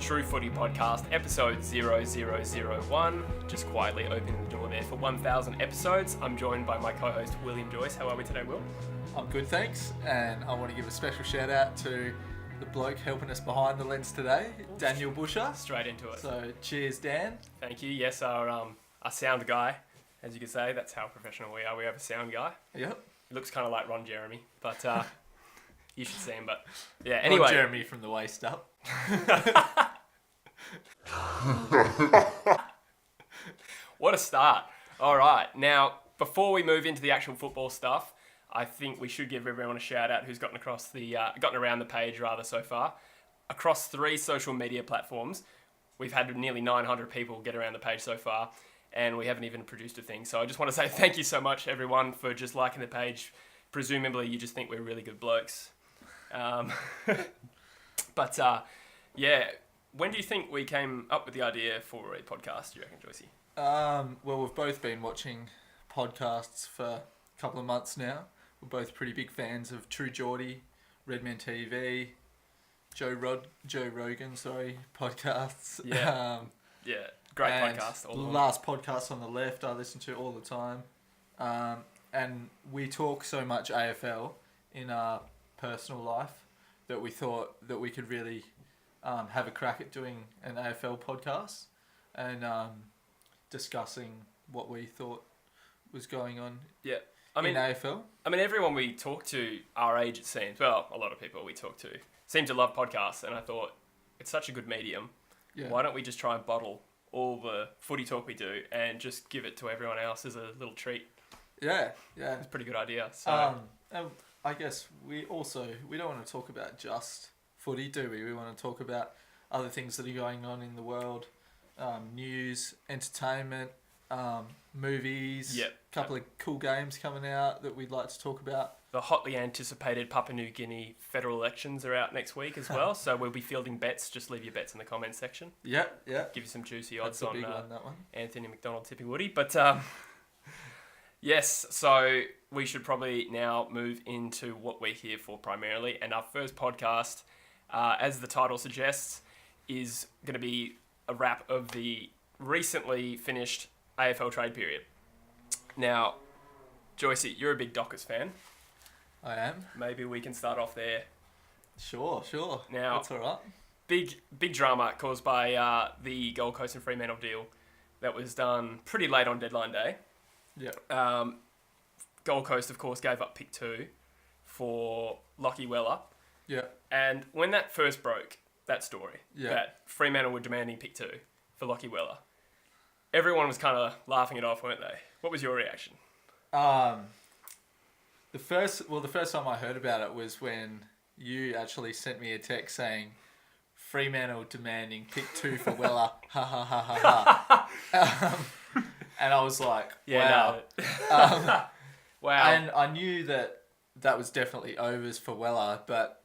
True Footy Podcast, episode 0001. Just quietly opening the door there for 1,000 episodes. I'm joined by my co-host, William Joyce. How are we today, Will? I'm good, thanks. And I want to give a special shout out to the bloke helping us behind the lens today, Daniel Busher. Straight into it. So, cheers, Dan. Thank you. Yes, our sound guy, as you can say, that's how professional we are. We have a sound guy. Yep. He looks kind of like Ron Jeremy, but you should see him. But yeah, anyway. Ron Jeremy from the waist up. What a start. All right. Now, before we move into the actual football stuff, I think we should give everyone a shout out who's gotten around the page rather so far. Across 3 social media platforms, we've had nearly 900 people get around the page so far, and we haven't even produced a thing. So I just want to say thank you so much, everyone, for just liking the page. Presumably, you just think we're really good blokes. But yeah, when do you think we came up with the idea for a podcast, do you reckon, Joycey? Well, we've both been watching podcasts for a couple of months now. We're both pretty big fans of True Geordie, Redman TV, Joe Rogan, podcasts. Yeah, great podcast. The last podcast on the left I listen to all the time. And we talk so much AFL in our personal life that we thought that we could really have a crack at doing an AFL podcast and discussing what we thought was going on in AFL. I mean, everyone we talk to our age, it seems, well, a lot of people we talk to seem to love podcasts, and I thought it's such a good medium. Yeah. Why don't we just try and bottle all the footy talk we do and just give it to everyone else as a little treat? Yeah. It's a pretty good idea. So. And I guess we don't want to talk about just footy, do we? We want to talk about other things that are going on in the world, news, entertainment, movies, couple of cool games coming out that we'd like to talk about. The hotly anticipated Papua New Guinea federal elections are out next week as well, so we'll be fielding bets. Just leave your bets in the comments section. Yeah. Give you some juicy odds That's on that one. Anthony McDonald tipping Woody. But yes, so we should probably now move into what we're here for primarily. And our first podcast, as the title suggests, is going to be a wrap of the recently finished AFL Trade Period. Now, Joycey, you're a big Dockers fan. I am. Maybe we can start off there. Sure. Now, that's all right. Big drama caused by the Gold Coast and Fremantle deal that was done pretty late on deadline day. Yeah. Gold Coast, of course, gave up pick 2 for Lachie Weller. Yeah. And when that first broke, that story, that Fremantle were demanding pick 2 for Lachie Weller, everyone was kind of laughing it off, weren't they? What was your reaction? The first time I heard about it was when you actually sent me a text saying Fremantle demanding pick 2 for Weller. Ha ha ha ha ha. And I was like, wow. Wow. And I knew that was definitely overs for Weller, but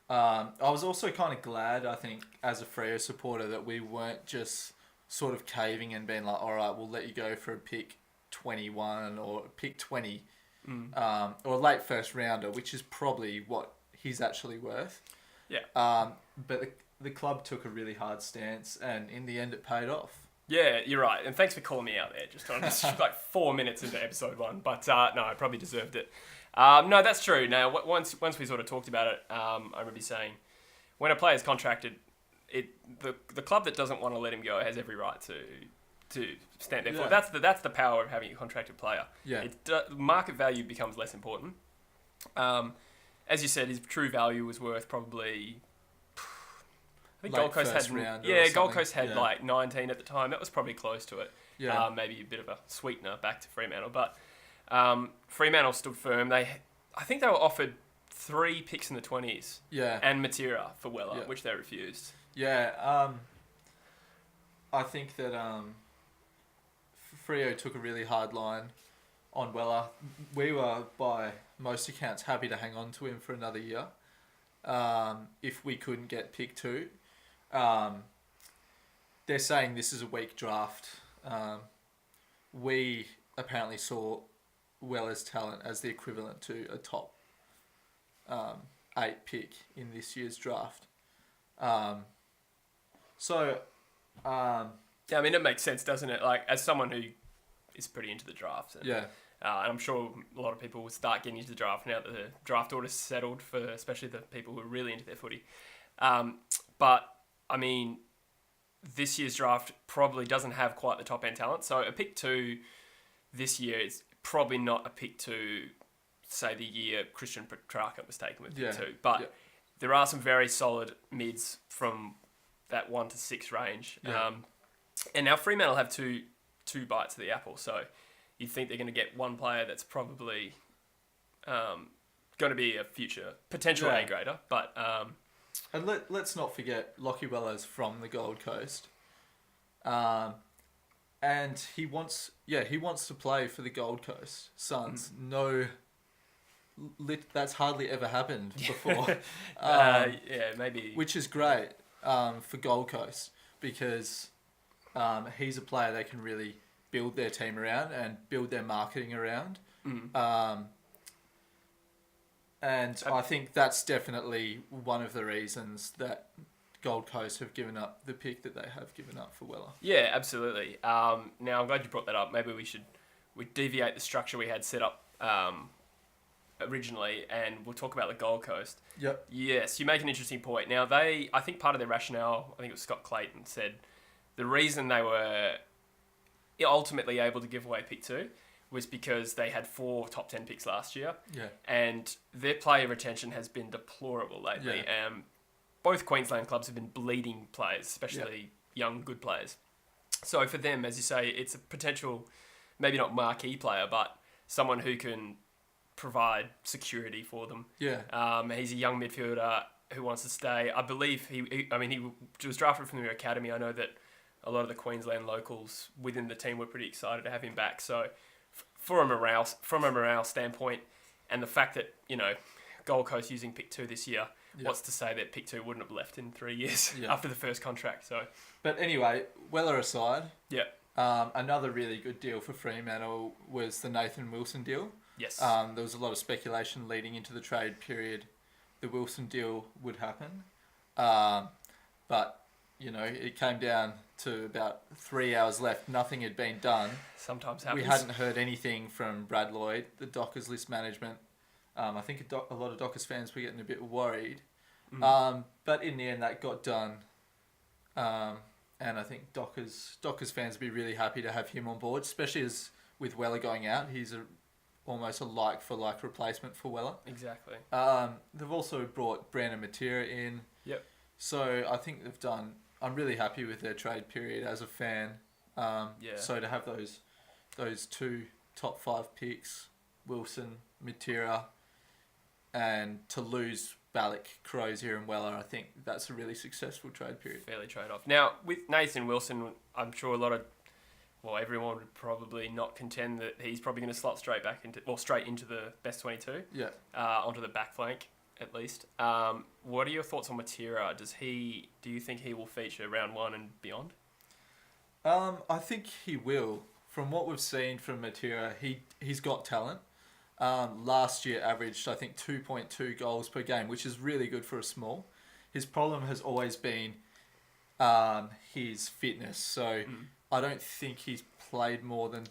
I was also kind of glad, I think, as a Freo supporter, that we weren't just sort of caving and being like, all right, we'll let you go for a pick 21 or pick 20 or a late first rounder, which is probably what he's actually worth. Yeah. But the club took a really hard stance, and in the end it paid off. Yeah, you're right. And thanks for calling me out there. Just like 4 minutes into episode 1. But no, I probably deserved it. No, that's true. Now, once we sort of talked about it, I remember you saying, when a player's contracted, the club that doesn't want to let him go has every right to stand there for. That's the power of having a contracted player. Yeah. Market value becomes less important. As you said, his true value was worth probably... I think Gold Coast had like 19 at the time. That was probably close to it. Yeah. Maybe a bit of a sweetener back to Fremantle, but Fremantle stood firm. I think they were offered 3 picks in the 20s. Yeah. And Matera for Weller, which they refused. Yeah. I think that Freo took a really hard line on Weller. We were, by most accounts, happy to hang on to him for another year if we couldn't get pick 2. They're saying this is a weak draft. We apparently saw Weller's talent as the equivalent to a top 8 pick in this year's draft. So, Yeah, I mean, it makes sense, doesn't it? Like, as someone who is pretty into the draft. And, yeah, and I'm sure a lot of people will start getting into the draft now that the draft order's settled for especially the people who are really into their footy. But, I mean, this year's draft probably doesn't have quite the top end talent. So a pick 2 this year is probably not a pick 2, say, the year Christian Petrarca was taken with pick 2. But there are some very solid mids from that 1 to 6 range. Yeah. And now Fremantle have two bites of the apple. So you think they're going to get one player that's probably going to be a future potential A grader. But and let's not forget Lockie Weller's from the Gold Coast, and he wants to play for the Gold Coast Suns. That's hardly ever happened before. Maybe. Which is great for Gold Coast because he's a player they can really build their team around and build their marketing around. And I think that's definitely one of the reasons that Gold Coast have given up the pick that they have given up for Weller. Yeah, absolutely. Now, I'm glad you brought that up. Maybe we deviate the structure we had set up originally, and we'll talk about the Gold Coast. Yep. Yes, you make an interesting point. Now, I think part of their rationale, I think it was Scott Clayton, said the reason they were ultimately able to give away pick 2 was because they had 4 top 10 picks last year. Yeah. And their player retention has been deplorable lately. Yeah. Both Queensland clubs have been bleeding players, especially young, good players. So for them, as you say, it's a potential, maybe not marquee player, but someone who can provide security for them. Yeah. He's a young midfielder who wants to stay. I believe he was drafted from the academy. I know that a lot of the Queensland locals within the team were pretty excited to have him back. So from a morale standpoint, and the fact that, Gold Coast using pick 2 this year, what's to say that pick 2 wouldn't have left in 3 years after the first contract? So, but anyway, Weller aside, another really good deal for Fremantle was the Nathan Wilson deal. Yes. There was a lot of speculation leading into the trade period the Wilson deal would happen. But, it came down to about 3 hours left. Nothing had been done. Sometimes happens. We hadn't heard anything from Brad Lloyd, the Dockers list management. I think a lot of Dockers fans were getting a bit worried. But in the end, that got done. And I think Dockers fans would be really happy to have him on board, especially as with Weller going out. He's almost a like-for-like replacement for Weller. Exactly. They've also brought Brandon Matera in. Yep. So I think they've done... I'm really happy with their trade period as a fan. So to have those 2 top 5 picks, Wilson, Matera, and to lose Ballack, Crozier and Weller, I think that's a really successful trade period. Fairly trade-off. Now, with Nathan Wilson, I'm sure everyone would probably not contend that he's probably going to slot straight into the best 22. Yeah. Onto the back flank, at least. What are your thoughts on Matera? Do you think he will feature round 1 and beyond? I think he will. From what we've seen from Matera, he's got talent. Last year averaged, I think, 2.2 goals per game, which is really good for a small. His problem has always been his fitness. So I don't think he's played more than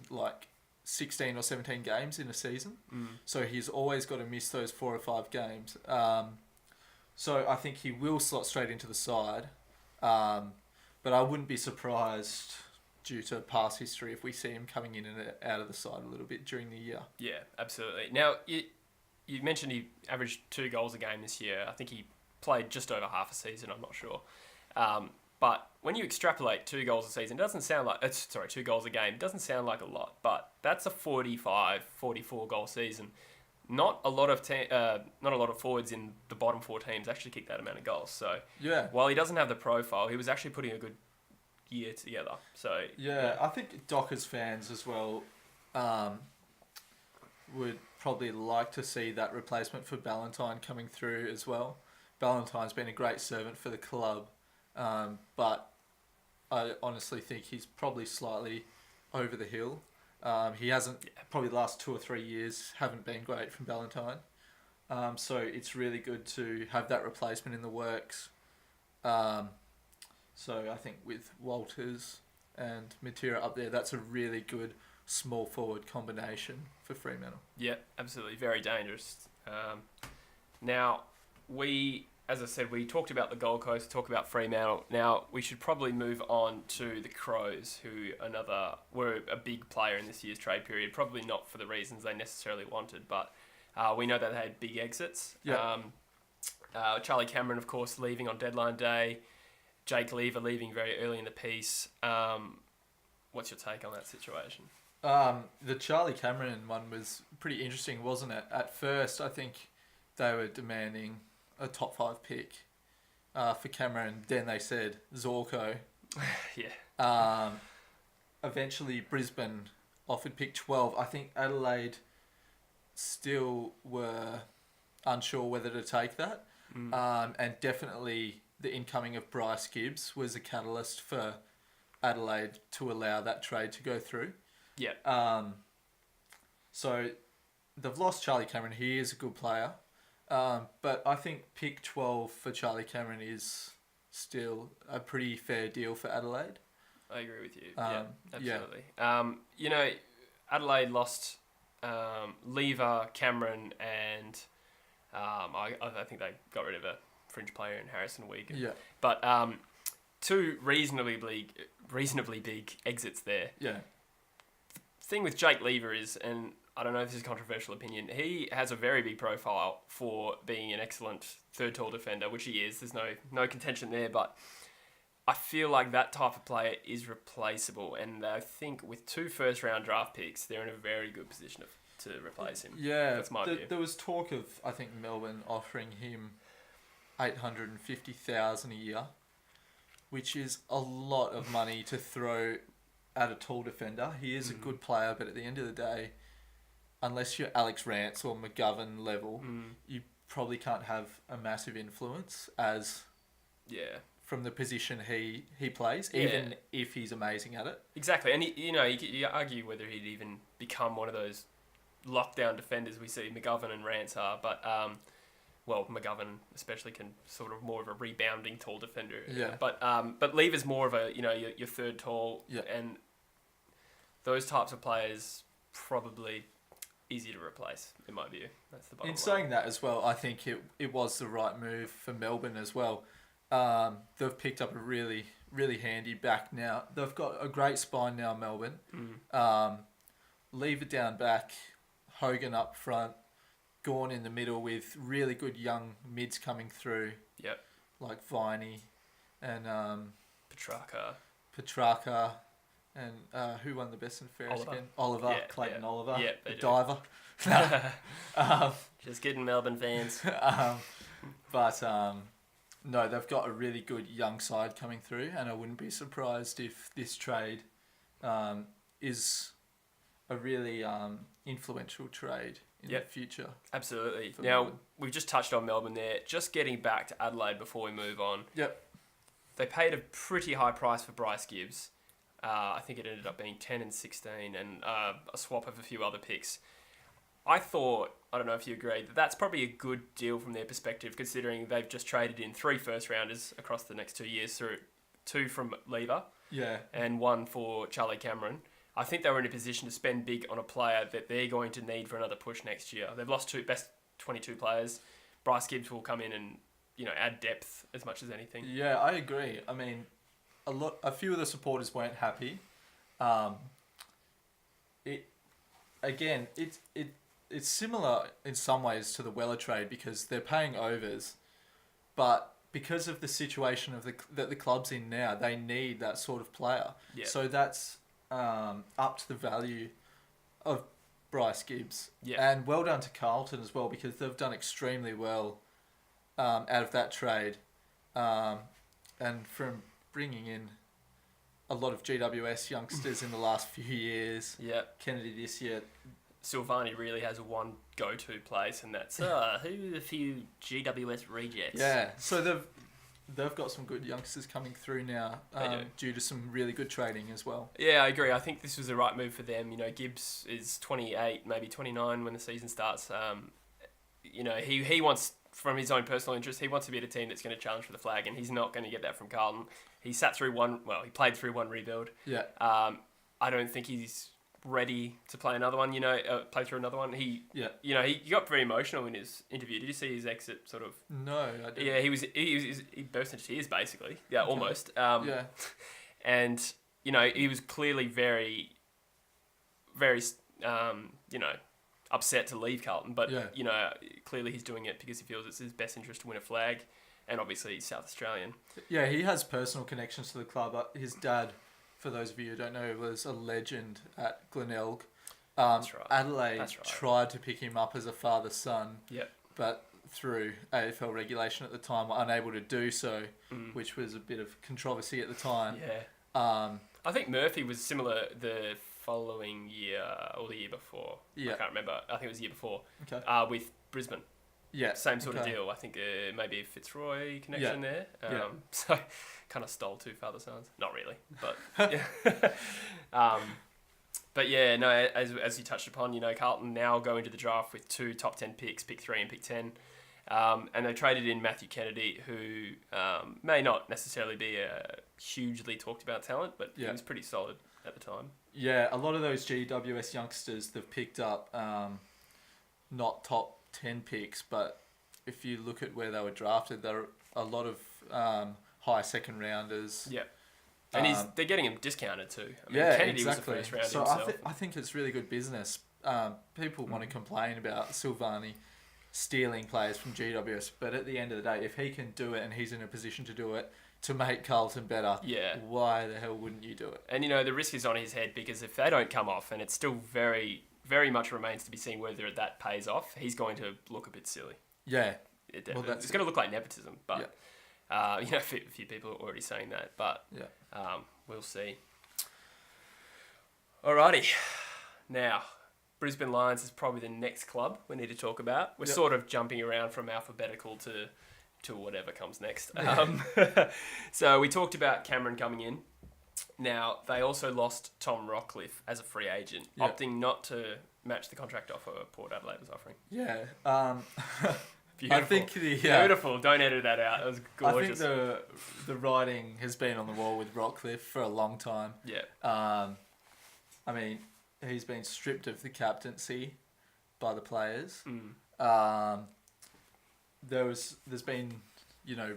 16 or 17 games in a season. So he's always got to miss those 4 or 5 games. So I think he will slot straight into the side. But I wouldn't be surprised due to past history if we see him coming in and out of the side a little bit during the year. Yeah, absolutely. Now, you mentioned he averaged 2 goals a game this year. I think he played just over half a season, I'm not sure. But when you extrapolate 2 goals a season, it doesn't sound like... 2 goals a game. It doesn't sound like a lot, but that's a 45, 44 goal season. Not a lot of forwards in the bottom 4 teams actually kick that amount of goals. So while he doesn't have the profile, he was actually putting a good year together. So I think Dockers fans as well would probably like to see that replacement for Ballantyne coming through as well. Ballantyne's been a great servant for the club, but I honestly think he's probably slightly over the hill. He hasn't, probably the last 2 or 3 years haven't been great from Ballantyne. So it's really good to have that replacement in the works. So I think with Walters and Matera up there, that's a really good small forward combination for Fremantle. Yeah, absolutely. Very dangerous. Now, as I said, we talked about the Gold Coast, talk about Fremantle. Now, we should probably move on to the Crows, who were a big player in this year's trade period. Probably not for the reasons they necessarily wanted, but we know that they had big exits. Yeah. Charlie Cameron, of course, leaving on deadline day. Jake Lever leaving very early in the piece. What's your take on that situation? The Charlie Cameron one was pretty interesting, wasn't it? At first, I think they were demanding a top 5 pick for Cameron. Then they said Zorko. Yeah. Eventually, Brisbane offered pick 12. I think Adelaide still were unsure whether to take that. And definitely the incoming of Bryce Gibbs was a catalyst for Adelaide to allow that trade to go through. Yeah. So they've lost Charlie Cameron. He is a good player. But I think pick 12 for Charlie Cameron is still a pretty fair deal for Adelaide. I agree with you. Absolutely. Adelaide lost Lever, Cameron, and I think they got rid of a fringe player in Harrison Wigan. Yeah. But two reasonably big exits there. Yeah. Thing with Jake Lever is, and I don't know if this is a controversial opinion, he has a very big profile for being an excellent third tall defender, which he is. There's no contention there, but I feel like that type of player is replaceable, and I think with 2 first-round draft picks, they're in a very good position to replace him. Yeah, that's my view. There was talk of, I think, Melbourne offering him $850,000 a year, which is a lot of money to throw at a tall defender. He is a good player, but at the end of the day, unless you're Alex Rance or McGovern level, you probably can't have a massive influence from the position he plays, even if he's amazing at it. Exactly, and you argue whether he'd even become one of those lockdown defenders we see McGovern and Rance are, but McGovern especially can sort of more of a rebounding tall defender. Yeah. But Lever's more of a your third tall, and those types of players probably easy to replace in my view. That's the bottom line. In saying that as well, I think it was the right move for Melbourne as well. They've picked up a really, really handy back now. They've got a great spine now, Melbourne. Lever down back, Hogan up front, Gawn in the middle with really good young mids coming through. Yep. Like Viney and Petrarca. And who won the best and fairest again? Oliver, Clayton Oliver, the diver. Just kidding, Melbourne fans. No, they've got a really good young side coming through, and I wouldn't be surprised if this trade is a really influential trade in the future. Absolutely. Now, we've just touched on Melbourne there. Just getting back to Adelaide before we move on. Yep. They paid a pretty high price for Bryce Gibbs. I think it ended up being 10 and 16 and a swap of a few other picks. I thought, I don't know if you agree, that's probably a good deal from their perspective, considering they've just traded in 3 first-rounders across the next 2 years, through 2 from Lever and 1 for Charlie Cameron. I think they were in a position to spend big on a player that they're going to need for another push next year. They've lost 2 best 22 players. Bryce Gibbs will come in and add depth as much as anything. Yeah, I agree. I mean, a few of the supporters weren't happy. It's similar in some ways to the Weller trade because they're paying overs, but because of the situation that the club's in now, they need that sort of player. Yeah. So that's up to the value of Bryce Gibbs. Yeah. And well done to Carlton as well, because they've done extremely well out of that trade, and from bringing in a lot of GWS youngsters in the last few years. Yeah. Kennedy this year. Silvani really has one go-to place, and that's who are a few GWS rejects. Yeah, so they've got some good youngsters coming through now, due to some really good trading as well. Yeah, I agree. I think this was the right move for them. Gibbs is 28, maybe 29 when the season starts. He wants from his own personal interest, he wants to be at a team that's going to challenge for the flag, and he's not going to get that from Carlton. He played through one rebuild. Yeah. I don't think he's ready to play another one, play through another one. He got very emotional in his interview. Did you see his exit sort of? No, I didn't. Yeah, he burst into tears basically. Yeah, Okay. almost. Yeah. And, he was clearly very, very, upset to leave Carlton. But, clearly he's doing it because he feels it's his best interest to win a flag. And obviously he's South Australian. Yeah, he has personal connections to the club. His dad, for those of you who don't know, was a legend at Glenelg. That's right. Adelaide tried to pick him up as a father-son. Yep. But through AFL regulation at the time were unable to do so, which was a bit of controversy at the time. Yeah. I think Murphy was similar the following year or the year before. Yeah. I can't remember. I think it was the year before. Okay. With Brisbane. Yeah. Same sort of deal. I think maybe a Fitzroy connection there. Yeah. So kind of stole two father sons. Not really, but yeah. But yeah, no. As you touched upon, Carlton now go into the draft with 2 top 10 picks, pick 3 and pick 10. And they traded in Matthew Kennedy, who may not necessarily be a hugely talked about talent, but he was pretty solid at the time. Yeah, a lot of those GWS youngsters they've picked up, not top 10 picks, but if you look at where they were drafted, there are a lot of high second rounders. Yeah. And they're getting him discounted too. I mean, Kennedy exactly. was the first round so himself. I think it's really good business. People want to complain about Silvani stealing players from GWS, but at the end of the day, if he can do it and he's in a position to do it to make Carlton better, why the hell wouldn't you do it? And the risk is on his head, because if they don't come off, and it still very, very much remains to be seen whether that pays off, he's going to look a bit silly. Yeah. It's going to look like nepotism, but a few people are already saying that, but we'll see. Alrighty, now Brisbane Lions is probably the next club we need to talk about. We're sort of jumping around from alphabetical to whatever comes next. So we talked about Cameron coming in. Now, they also lost Tom Rockcliffe as a free agent, opting not to match the contract offer Port Adelaide was offering. Yeah. Beautiful. I think beautiful. Don't edit that out. It was gorgeous. I think the writing has been on the wall with Rockcliffe for a long time. Yeah. I mean, he's been stripped of the captaincy by the players. There's been,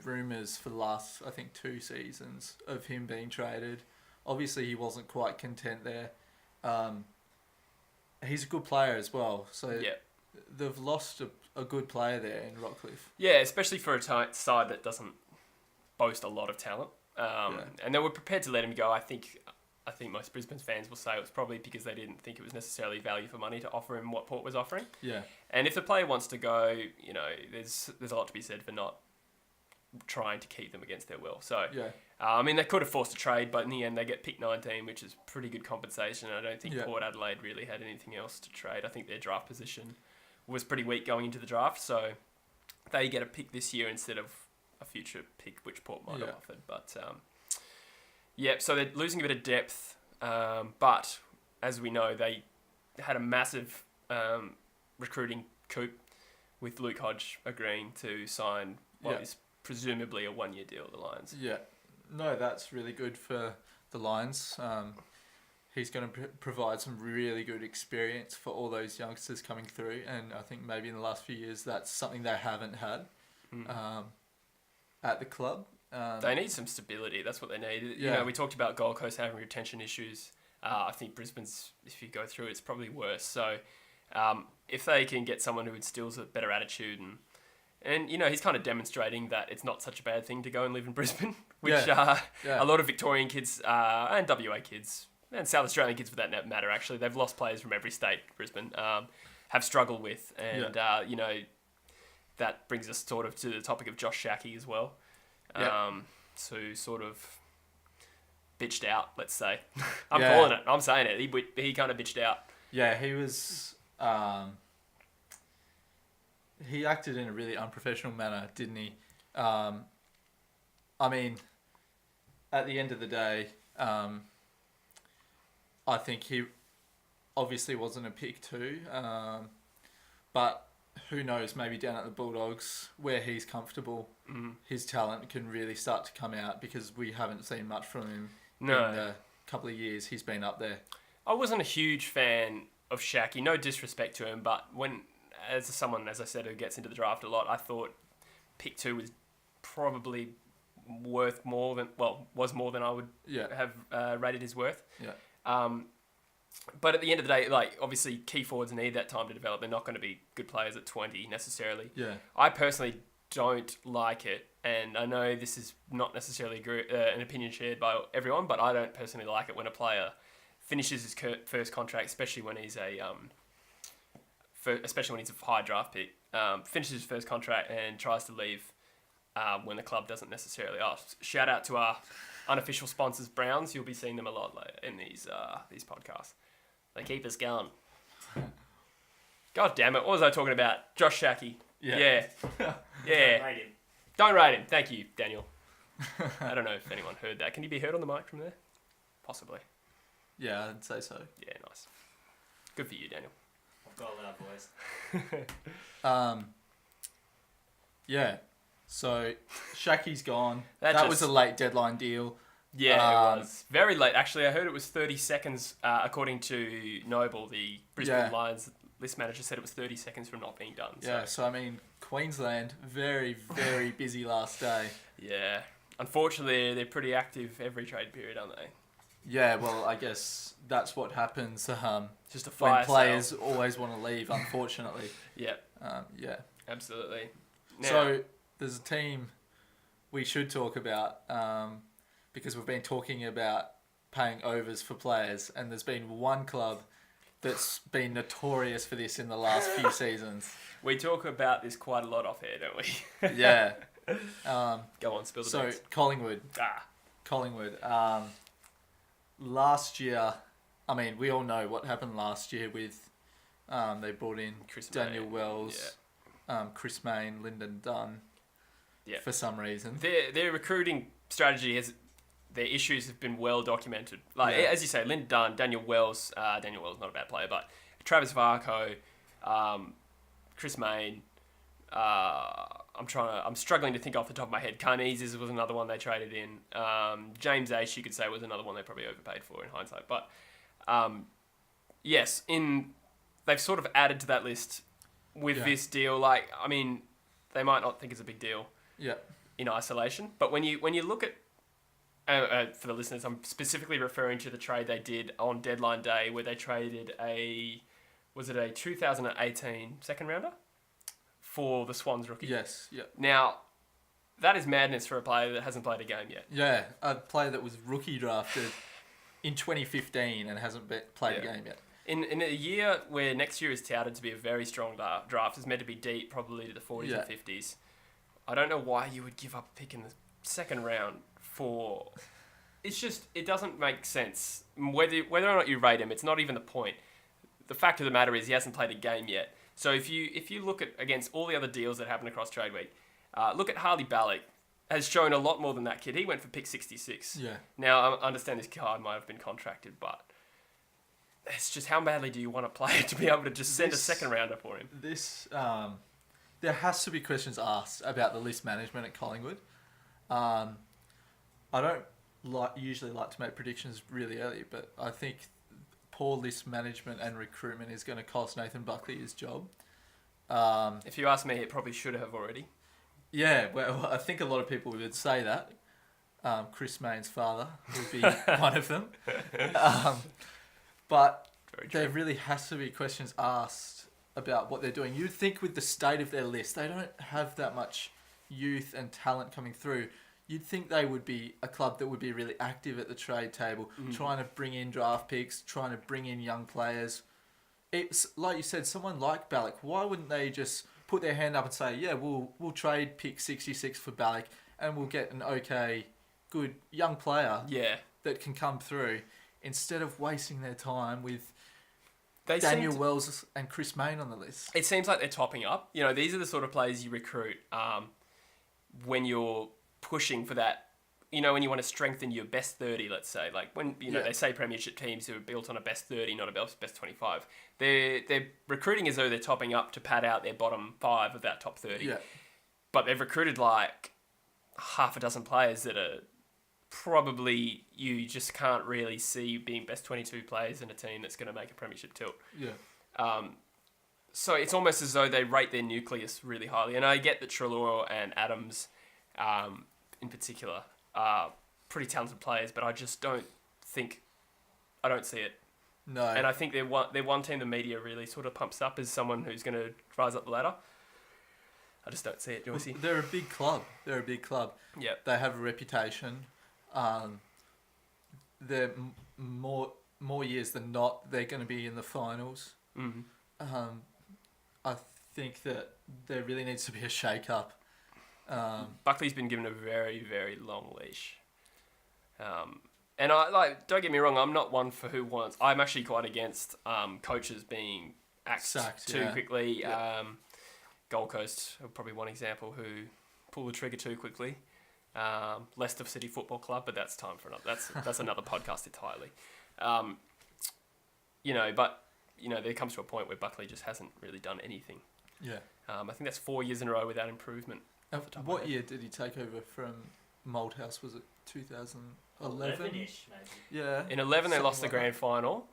rumours for the last, I think, 2 seasons of him being traded. Obviously, he wasn't quite content there. He's a good player as well. So they've lost a good player there in Rockcliffe. Yeah, especially for a side that doesn't boast a lot of talent. And they were prepared to let him go. I think most Brisbane fans will say it was probably because they didn't think it was necessarily value for money to offer him what Port was offering. Yeah. And if the player wants to go, there's a lot to be said for not trying to keep them against their will. So, they could have forced a trade, but in the end they get pick 19, which is pretty good compensation. I don't think Port Adelaide really had anything else to trade. I think their draft position was pretty weak going into the draft, so they get a pick this year instead of a future pick, which Port might have offered. But, so they're losing a bit of depth, but as we know, they had a massive recruiting coup with Luke Hodge agreeing to sign what is presumably a 1-year deal with the Lions. Yeah. No, that's really good for the Lions. He's going to provide some really good experience for all those youngsters coming through, and I think maybe in the last few years that's something they haven't had at the club. They need some stability. That's what they need. We talked about Gold Coast having retention issues. I think Brisbane's, if you go through, it's probably worse. So if they can get someone who instills a better attitude and he's kind of demonstrating that it's not such a bad thing to go and live in Brisbane, which a lot of Victorian kids and WA kids and South Australian kids for that matter, actually, they've lost players from every state, Brisbane, have struggled with. And, that brings us sort of to the topic of Josh Shackey as well. So sort of bitched out, let's say. I'm calling it. I'm saying it. He kind of bitched out. Yeah, he was... he acted in a really unprofessional manner, didn't he? At the end of the day, I think he obviously wasn't a pick 2, but who knows, maybe down at the Bulldogs, where he's comfortable, his talent can really start to come out, because we haven't seen much from him in the couple of years he's been up there. I wasn't a huge fan of Shaki, no disrespect to him, but as someone, as I said, who gets into the draft a lot, I thought pick 2 was probably was more than I would have rated his worth. Yeah. But at the end of the day, like, obviously key forwards need that time to develop. They're not going to be good players at 20 necessarily. Yeah. I personally don't like it, and I know this is not necessarily an opinion shared by everyone, but I don't personally like it when a player finishes his first contract, especially when he's a high draft pick, finishes his first contract and tries to leave when the club doesn't necessarily ask. Shout out to our unofficial sponsors, Browns. You'll be seeing them a lot in these podcasts. They keep us going. God damn it! What was I talking about? Josh Shaki. Yeah. Don't rate him. Thank you, Daniel. I don't know if anyone heard that. Can you be heard on the mic from there? Possibly. Yeah, I'd say so. Yeah, nice. Good for you, Daniel. I've got a loud voice. Yeah. So Shaki's gone. That was a late deadline deal. Yeah, it was. Very late. Actually, I heard it was 30 seconds, according to Noble, the Brisbane Lions list manager said it was 30 seconds from not being done. So I mean, Queensland, very, very busy last day. Yeah. Unfortunately, they're pretty active every trade period, aren't they? Yeah, well, I guess that's what happens just a fire when players always want to leave, unfortunately. Yeah. Yeah. Absolutely. Now, so there's a team we should talk about because we've been talking about paying overs for players, and there's been one club that's been notorious for this in the last few seasons. We talk about this quite a lot off air, don't we? Yeah. Go on, spill the beans. Collingwood. Collingwood. Last year, I mean, we all know what happened last year with they brought in Daniel Wells, Chris Mayne, Lyndon Dunn. Yeah. For some reason, their recruiting strategy their issues have been well documented. Like as you say, Lyndon Dunn, Daniel Wells not a bad player, but Travis Varco, Chris Mayne. I'm struggling to think off the top of my head. Carneses was another one they traded in. James Ace, you could say, was another one they probably overpaid for in hindsight. But yes, they've sort of added to that list with this deal. Like, I mean, they might not think it's a big deal in isolation, but when you look at for the listeners, I'm specifically referring to the trade they did on deadline day, where they traded a 2018 second rounder for the Swans rookie. Yes, yeah. Now, that is madness for a player that hasn't played a game yet. Yeah, a player that was rookie drafted in 2015 and hasn't played a game yet. In a year where next year is touted to be a very strong draft, is meant to be deep, probably to the 40s and 50s. I don't know why you would give up a pick in the second round for... It doesn't make sense. Whether or not you rate him, it's not even the point. The fact of the matter is he hasn't played a game yet. So if you look at against all the other deals that happened across trade week, look at Harley Ballock, has shown a lot more than that kid. He went for pick 66. Yeah. Now I understand this card might have been contracted, but it's just how badly do you want a player to be able to just send a second rounder for him? There has to be questions asked about the list management at Collingwood. I don't usually like to make predictions really early, but I think poor list management and recruitment is going to cost Nathan Buckley his job. If you ask me, it probably should have already. Yeah, well, I think a lot of people would say that. Chris Mayne's father would be one of them. But there really has to be questions asked about what they're doing. You'd think with the state of their list, they don't have that much youth and talent coming through. You'd think they would be a club that would be really active at the trade table, trying to bring in draft picks, trying to bring in young players. It's like you said, someone like Ballock. Why wouldn't they just put their hand up and say, yeah, we'll trade pick 66 for Ballock and we'll get an okay, good young player that can come through, instead of wasting their time with Daniel Wells and Chris Mayne on the list. It seems like they're topping up. You know, these are the sort of players you recruit when you're pushing for that you know, when you want to strengthen your best 30, let's say, like when, you know, Yeah. they say premiership teams who are built on a best 30, not a best 25, they're recruiting as though they're topping up to pad out their bottom 5 of that top 30. Yeah. But they've recruited like half a dozen players that are probably, you just can't really see being best 22 players in a team that's going to make a premiership tilt. Yeah. So it's almost as though they rate their nucleus really highly. And I get that Treloar and Adams, in particular, are pretty talented players, but I just don't see it. No. And I think they're one team the media really sort of pumps up as someone who's going to rise up the ladder. I just don't see it, Joycey. They're a big club. Yeah. They have a reputation. They're more years than not, they're going to be in the finals. Mm-hmm. I think that there really needs to be a shake-up. Buckley's been given a very, very long leash. And don't get me wrong, I'm not one for who wants. I'm actually quite against coaches being sacked too quickly. Yeah. Gold Coast are probably one example who pull the trigger too quickly. Leicester City Football Club, but that's time for another. That's another podcast entirely. There comes to a point where Buckley just hasn't really done anything. Yeah. I think that's 4 years in a row without improvement. What year did he take over from Malthouse? Was it 2011? 11-ish, maybe. Yeah. In 11, they lost the like grand final.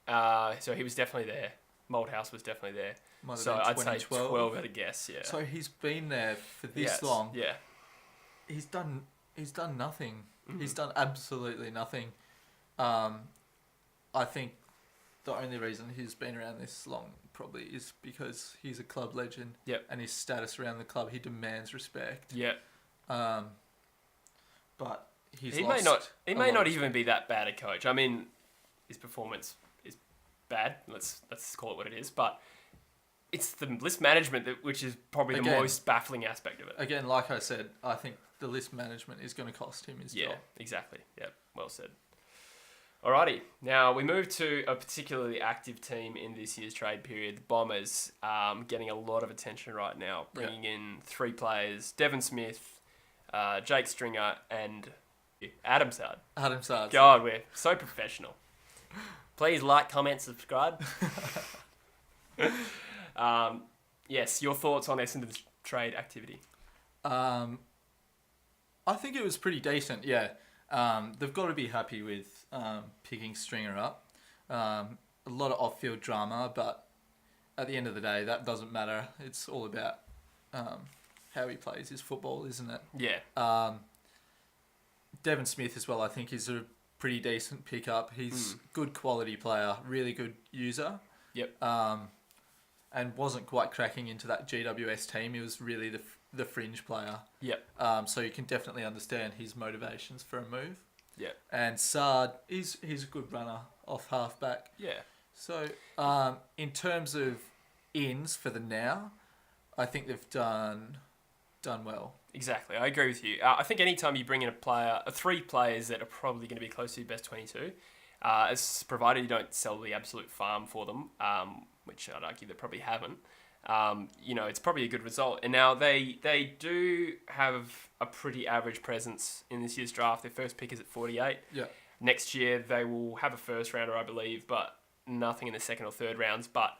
So he was definitely there. Malthouse was definitely there. Might have So been I'd say 2012. 12 at a guess, yeah. So he's been there for this Yes, long. Yeah. He's done nothing. Mhm. He's done absolutely nothing. I think the only reason he's been around this long probably is because he's a club legend. Yep. And his status around the club, he demands respect. Yeah. But He may not even be that bad a coach. I mean, his performance is bad. Let's call it what it is. But it's the list management which is probably the most baffling aspect of it. Again, like I said, I think the list management is going to cost him his job. Yeah, exactly. Yeah, well said. Alrighty, now we move to a particularly active team in this year's trade period, the Bombers, getting a lot of attention right now, bringing in 3 players, Devon Smith, Jake Stringer, and Adam Sard. Adam Sard. God, we're so professional. Please like, comment, subscribe. Yes, your thoughts on Essendon's trade activity? I think it was pretty decent, yeah. They've got to be happy with picking Stringer up. A lot of off-field drama, but at the end of the day, that doesn't matter. It's all about how he plays his football, isn't it? Yeah. Devon Smith as well, I think, is a pretty decent pickup. He's good quality player, really good user. Yep. And wasn't quite cracking into that GWS team. He was really the fringe player. Yep. So you can definitely understand his motivations for a move. Yep. And Sard, he's a good runner off halfback. Yeah. So in terms of ins for the now, I think they've done well. Exactly, I agree with you. I think anytime you bring in 3 players that are probably going to be close to your best 22, as provided you don't sell the absolute farm for them, which I'd argue they probably haven't, it's probably a good result. And now they do have a pretty average presence in this year's draft. Their first pick is at 48. Yeah. Next year they will have a first rounder, I believe, but nothing in the second or third rounds. But,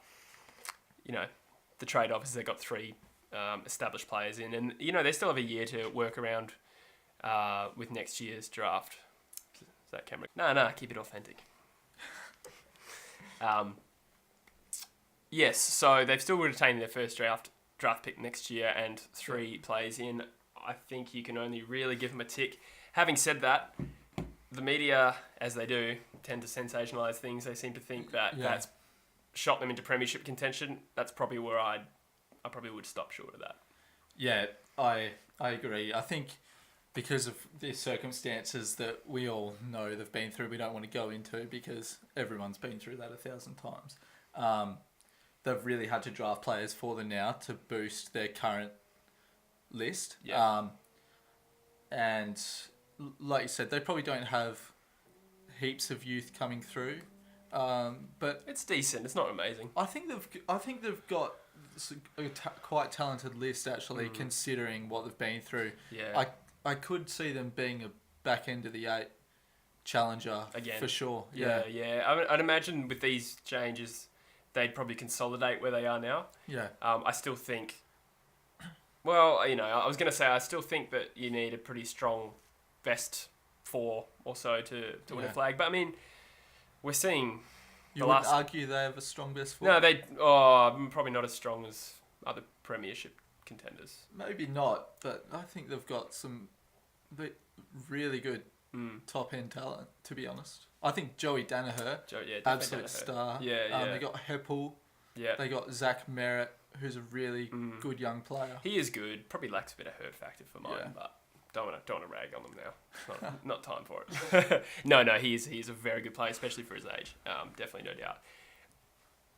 the trade-off is they've got 3 established players in, and they still have a year to work around with next year's draft. Is that camera? No, keep it authentic. Yes, so they've still retained their first draft pick next year and 3 players in. I think you can only really give them a tick. Having said that, the media, as they do, tend to sensationalise things. They seem to think that that's shot them into premiership contention. That's probably where I probably would stop short of that. Yeah, I agree. I think because of the circumstances that we all know they've been through, we don't want to go into because everyone's been through that 1,000 times. They've really had to draft players for them now to boost their current list. Yeah. And like you said, they probably don't have heaps of youth coming through. But it's decent. It's not amazing. I think they've got a quite talented list actually, considering what they've been through. Yeah. I could see them being a back end of the 8 challenger Again. for sure. Yeah. I'd imagine with these changes, they'd probably consolidate where they are now. Yeah. I still think. Well, I was going to say I still think that you need a pretty strong best 4 or so to win a flag. But I mean, we're seeing. You would argue they have a strong best 4? No, probably not as strong as other premiership contenders. Maybe not, but I think they've got some really good top end talent. To be honest, I think Joey Danaher, absolute star. They got Heppel. Yeah. They got Zach Merritt, who's a really good young player. He is good. Probably lacks a bit of hurt factor for mine, but don't want to rag on them now. Not time for it. No, he's a very good player, especially for his age. Definitely, no doubt.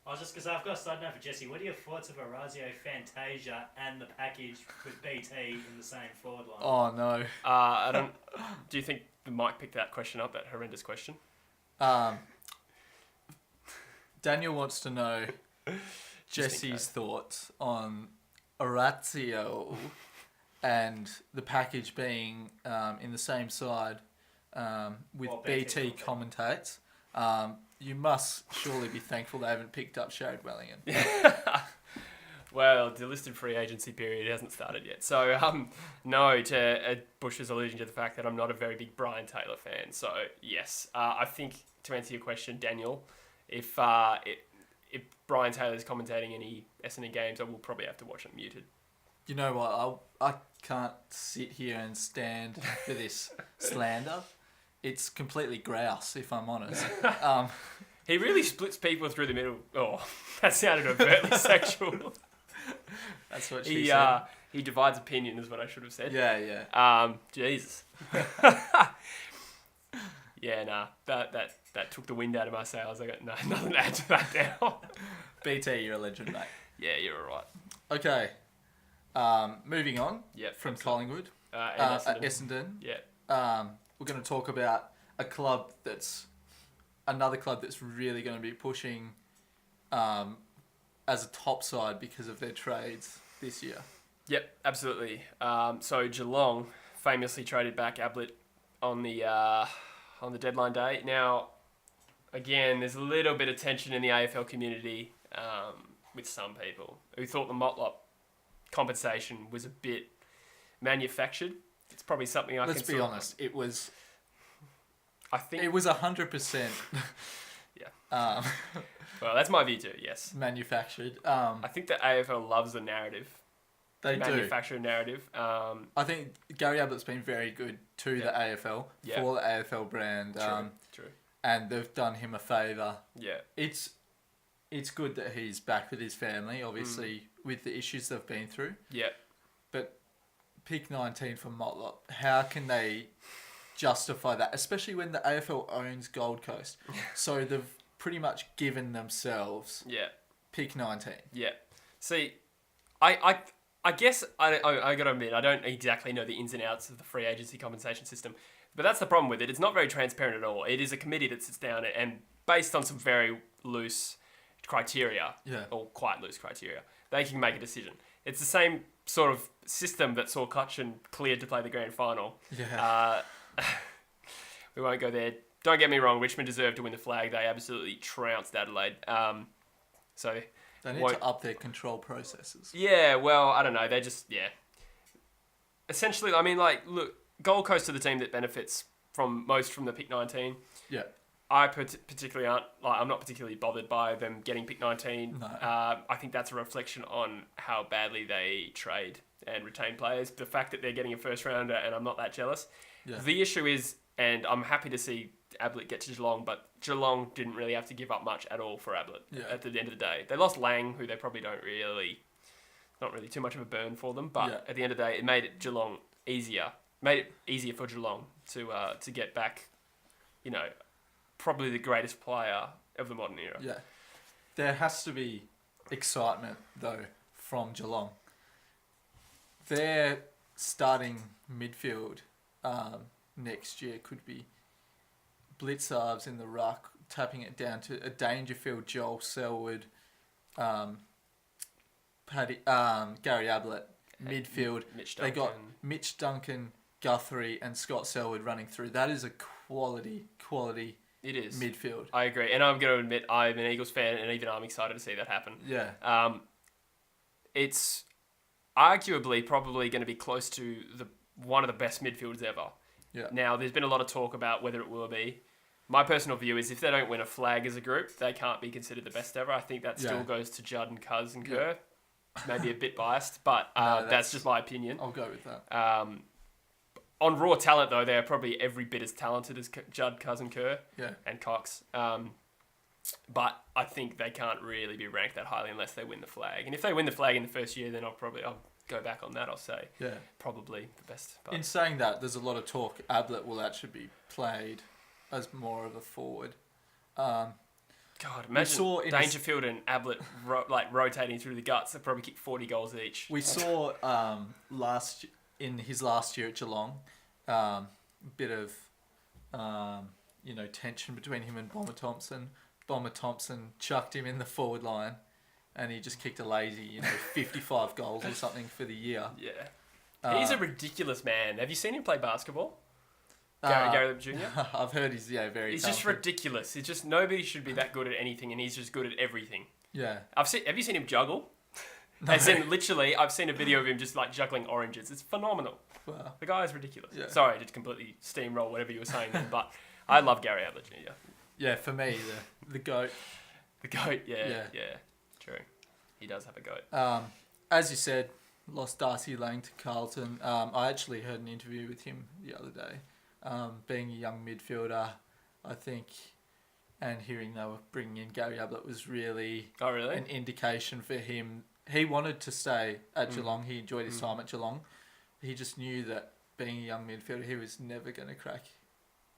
I was just because I've got a side note for Jesse. What are your thoughts of Orazio, Fantasia, and the package with BT in the same forward line? Oh no. I don't. Do you think Mike picked that question up? That horrendous question. Daniel wants to know Jesse's thoughts on Orazio and the package being in the same side with BT commentates. You must surely be thankful they haven't picked up Sharad Wellingham. Well, the listed free agency period hasn't started yet. So, no, to Bush is alluding to the fact that I'm not a very big Brian Taylor fan. So, yes, I think to answer your question, Daniel, if Brian Taylor's commentating any Essendon games, I will probably have to watch it muted. You know what? I can't sit here and stand for this slander. It's completely grouse, if I'm honest. He really splits people through the middle. Oh, that sounded overtly sexual. That's what she said. He divides opinion, is what I should have said. Yeah. Jesus. Yeah, nah. That took the wind out of my sails. I got nothing to add to that now. BT, you're a legend, mate. Yeah, you're all right. Okay. Moving on from Collingwood. And Essendon. Yeah. We're going to talk about another club that's really going to be pushing as a top side because of their trades this year. Yep, absolutely. So Geelong famously traded back Ablett on the deadline day. Now, again, there's a little bit of tension in the AFL community with some people who thought the Motlop compensation was a bit manufactured. It's probably something Let's be honest. It was. I think it was 100%. Yeah. Well, that's my view too. Yes. Manufactured. I think the AFL loves the narrative. They manufactured narrative. I think Gary Ablett's been very good to the AFL for the AFL brand. True. And they've done him a favour. Yeah. It's good that he's back with his family, obviously, with the issues they've been through. Yeah. But pick 19 for Motlop. How can they justify that? Especially when the AFL owns Gold Coast. So they've pretty much given themselves pick 19. Yeah. See, I guess I got to admit, I don't exactly know the ins and outs of the free agency compensation system. But that's the problem with it. It's not very transparent at all. It is a committee that sits down and based on some very loose criteria, or quite loose criteria, they can make a decision. It's the same sort of system that saw Cutchin cleared to play the grand final. Yeah. We won't go there. Don't get me wrong, Richmond deserved to win the flag. They absolutely trounced Adelaide. So they need to up their control processes. Yeah, well, I don't know. They just, essentially, I mean, like, look, Gold Coast are the team that benefits from the pick 19. Yeah. I particularly I'm not particularly bothered by them getting pick 19. No. I think that's a reflection on how badly they trade and retain players. The fact that they're getting a first rounder, and I'm not that jealous. Yeah. The issue is, and I'm happy to see Ablett get to Geelong, but Geelong didn't really have to give up much at all for Ablett at the end of the day. They lost Lang, who they probably not really too much of a burn for them, but at the end of the day, it made it Made it easier for Geelong to get back, probably the greatest player of the modern era. Yeah. There has to be excitement, though, from Geelong. Their starting midfield next year could be Blitzarves in the ruck, tapping it down to a Dangerfield, Joel Selwood, Gary Ablett, midfield. Mitch They Duncan. got Mitch Duncan Guthrie and Scott Selwood running through. That is a quality It is. midfield. I agree. And I'm going to admit I'm an Eagles fan, and even I'm excited to see that happen. Yeah. It's arguably probably going to be close to one of the best midfielders ever. Yeah. Now, there's been a lot of talk about whether it will be. My personal view is if they don't win a flag as a group, they can't be considered the best ever. I think that still goes to Judd and Cuz and Kerr. Maybe a bit biased, but that's just my opinion. I'll go with that. On raw talent, though, they're probably every bit as talented as Judd, Cuz and Kerr and Cox. But I think they can't really be ranked that highly unless they win the flag. And if they win the flag in the first year, then I'll go back on that, I'll say. Yeah. Probably the best. But In saying that, there's a lot of talk Ablett will actually be played as more of a forward. God, imagine Dangerfield and Ablett rotating through the guts. They'll probably kick 40 goals each. We saw in his last year at Geelong, bit of tension between him and Bomber Thompson. Bomber Thompson chucked him in the forward line, and he just kicked a lazy 55 goals or something for the year. Yeah, he's a ridiculous man. Have you seen him play basketball? Gary Jr. I've heard he's very. He's talented. just ridiculous. It's just nobody should be that good at anything, and he's just good at everything. Yeah. Have you seen him juggle? No. As in, literally, I've seen a video of him just juggling oranges. It's phenomenal. Wow. The guy is ridiculous. Yeah. Sorry, I just completely steamroll whatever you were saying, but I love Gary Ablett Jr. Yeah, for me, the GOAT. The GOAT, yeah. True. He does have a GOAT. As you said, lost Darcy Lang to Carlton. I actually heard an interview with him the other day. Being a young midfielder, I think, and hearing they were bringing in Gary Ablett was really an indication for him. He wanted to stay at Geelong. He enjoyed his time at Geelong. He just knew that being a young midfielder, he was never going to crack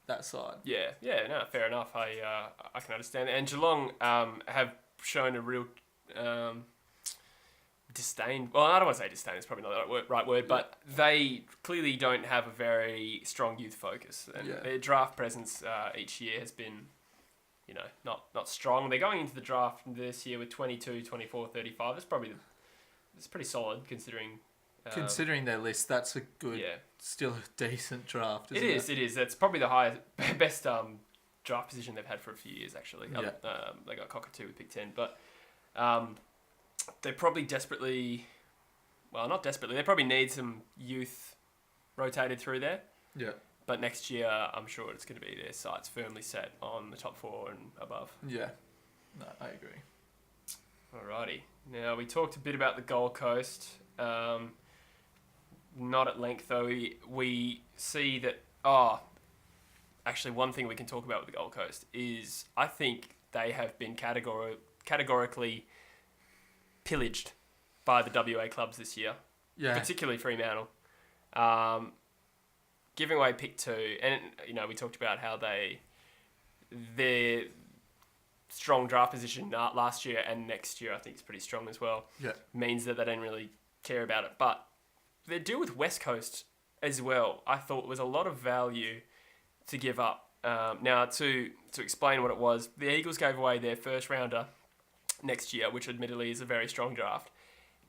that side. Yeah, no, fair enough. I can understand that. And Geelong have shown a real disdain. Well, I don't want to say disdain. It's probably not the right word, but they clearly don't have a very strong youth focus. And their draft presence each year has been, not strong. They're going into the draft this year with 22, 24, 35. It's pretty solid considering. Considering their list, that's a good, still a decent draft, isn't it? It is. It's probably the best draft position they've had for a few years, actually. Yeah. They got Cockatoo with pick 10, but they probably not desperately, they probably need some youth rotated through there. Yeah. But next year, I'm sure it's going to be their sights firmly set on the top 4 and above. Yeah. No, I agree. Alrighty. Now, we talked a bit about the Gold Coast. Not at length, though. We see that... actually, one thing we can talk about with the Gold Coast is I think they have been categorically pillaged by the WA clubs this year. Yeah. Particularly Fremantle. Giving away pick 2. And, we talked about how their strong draft position last year and next year, I think, is pretty strong as well. Yeah. Means that they don't really care about it. But their deal with West Coast as well, I thought was a lot of value to give up. Now, to explain what it was, the Eagles gave away their first rounder next year, which admittedly is a very strong draft,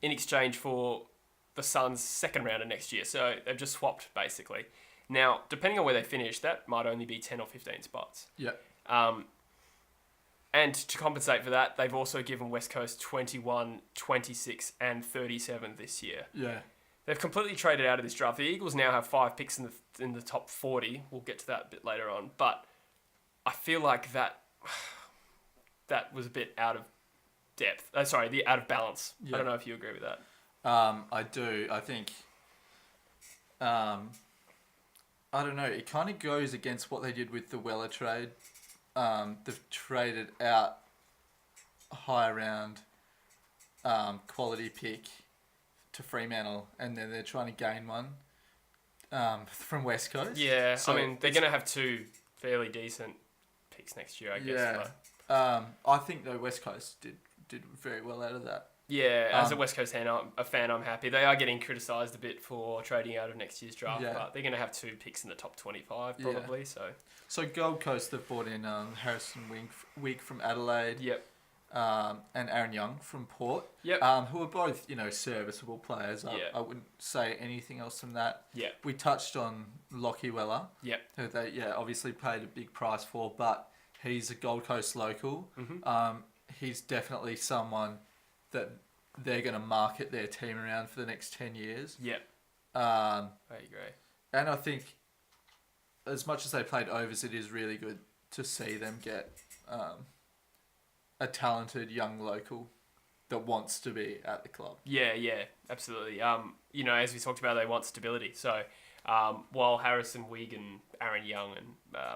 in exchange for the Suns' second rounder next year. So they've just swapped, basically. Now, depending on where they finish, that might only be 10 or 15 spots. Yeah. And to compensate for that, they've also given West Coast 21, 26, and 37 this year. Yeah. They've completely traded out of this draft. The Eagles now have 5 picks in the top 40. We'll get to that a bit later on. But I feel like that was a bit out of depth. Out of balance. Yeah. I don't know if you agree with that. I do. I think... I don't know. It kind of goes against what they did with the Weller trade. They've traded out a high round quality pick to Fremantle, and then they're trying to gain one from West Coast. Yeah, so they're going to have 2 fairly decent picks next year, I guess. Yeah. I think, though, West Coast did very well out of that. Yeah, as a West Coast fan, I'm happy. They are getting criticised a bit for trading out of next year's draft, but they're going to have 2 picks in the top 25 probably. So Gold Coast, they've bought in Harrison Wigg from Adelaide. Yep. and Aaron Young from Port. Yep. Who are both, serviceable players. I wouldn't say anything else from that. Yep. We touched on Lockie Weller. Yep. Who they, obviously paid a big price for, but he's a Gold Coast local. Mm-hmm. He's definitely someone that they're going to market their team around for the next 10 years. Yep. I agree. And I think as much as they played overs, it is really good to see them get a talented young local that wants to be at the club. Yeah, absolutely. As we talked about, they want stability. So while Harrison Wigg and Aaron Young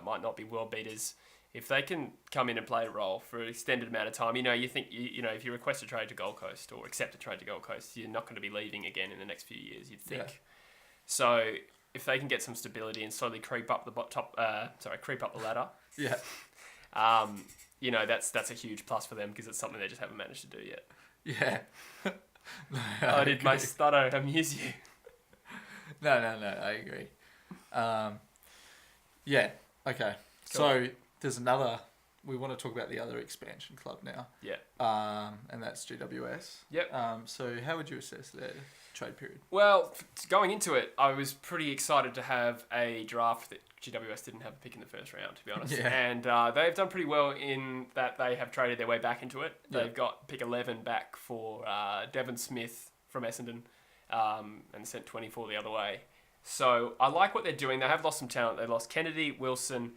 might not be world beaters, if they can come in and play a role for an extended amount of time, you think, if you request a trade to Gold Coast or accept a trade to Gold Coast, you're not going to be leaving again in the next few years, you'd think. Yeah. So if they can get some stability and slowly creep up the ladder. Yeah. That's a huge plus for them because it's something they just haven't managed to do yet. Yeah. No, did my stutter amuse you? No, I agree. Yeah, okay. Cool. So there's another, we want to talk about the other expansion club now. Yeah. And that's GWS. Yep. So how would you assess their trade period? Well, going into it, I was pretty excited to have a draft that GWS didn't have a pick in the first round, to be honest. Yeah. And they've done pretty well in that they have traded their way back into it. Yeah. They've got pick 11 back for Devon Smith from Essendon and sent 24 the other way. So I like what they're doing. They have lost some talent. They lost Kennedy, Wilson,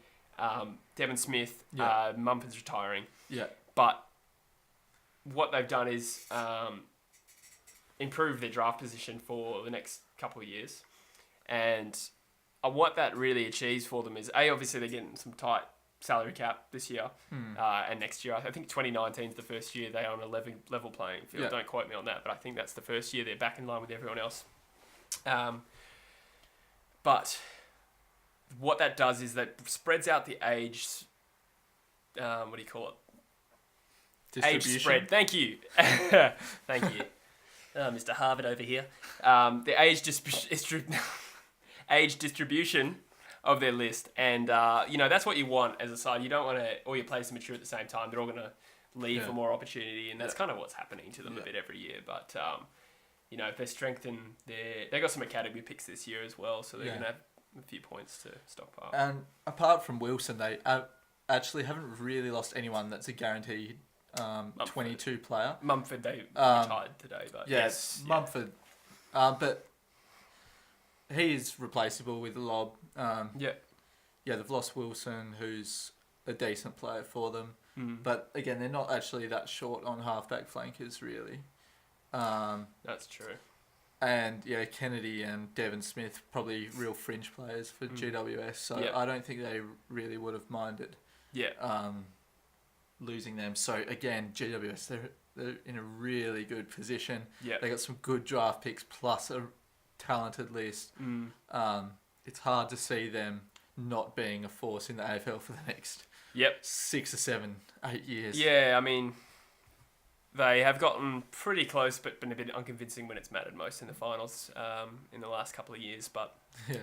Devon Smith, Mumford's retiring. Yeah. But what they've done is improve their draft position for the next couple of years. And what that really achieves for them is, obviously they're getting some tight salary cap this year and next year. I think 2019 is the first year they are on a level playing field. Yeah. Don't quote me on that, but I think that's the first year they're back in line with everyone else. But what that does is that spreads out the age. What do you call it? Age spread. Thank you. Thank you. Mr. Harvard over here. The age distribution of their list. And, that's what you want as a side. You don't want all your players to mature at the same time. They're all going to leave for more opportunity. And that's kind of what's happening to them a bit every year. But, if they strengthen they got some academy picks this year as well. So they're going to have a few points to stockpile. And apart from Wilson, they actually haven't really lost anyone that's a guaranteed 22 player. Mumford, they retired today, but yes, Mumford. But he is replaceable with Lob. They've lost Wilson, who's a decent player for them. But again, they're not actually that short on halfback flankers, really. That's true. And Kennedy and Devon Smith, probably real fringe players for GWS. So I don't think they really would have minded. Losing them. So again, GWS, they're in a really good position. They got some good draft picks plus a talented list. It's hard to see them not being a force in the AFL for the next 6 or 7, 8 years. Yeah, I mean, they have gotten pretty close, but been a bit unconvincing when it's mattered most in the finals in the last couple of years. But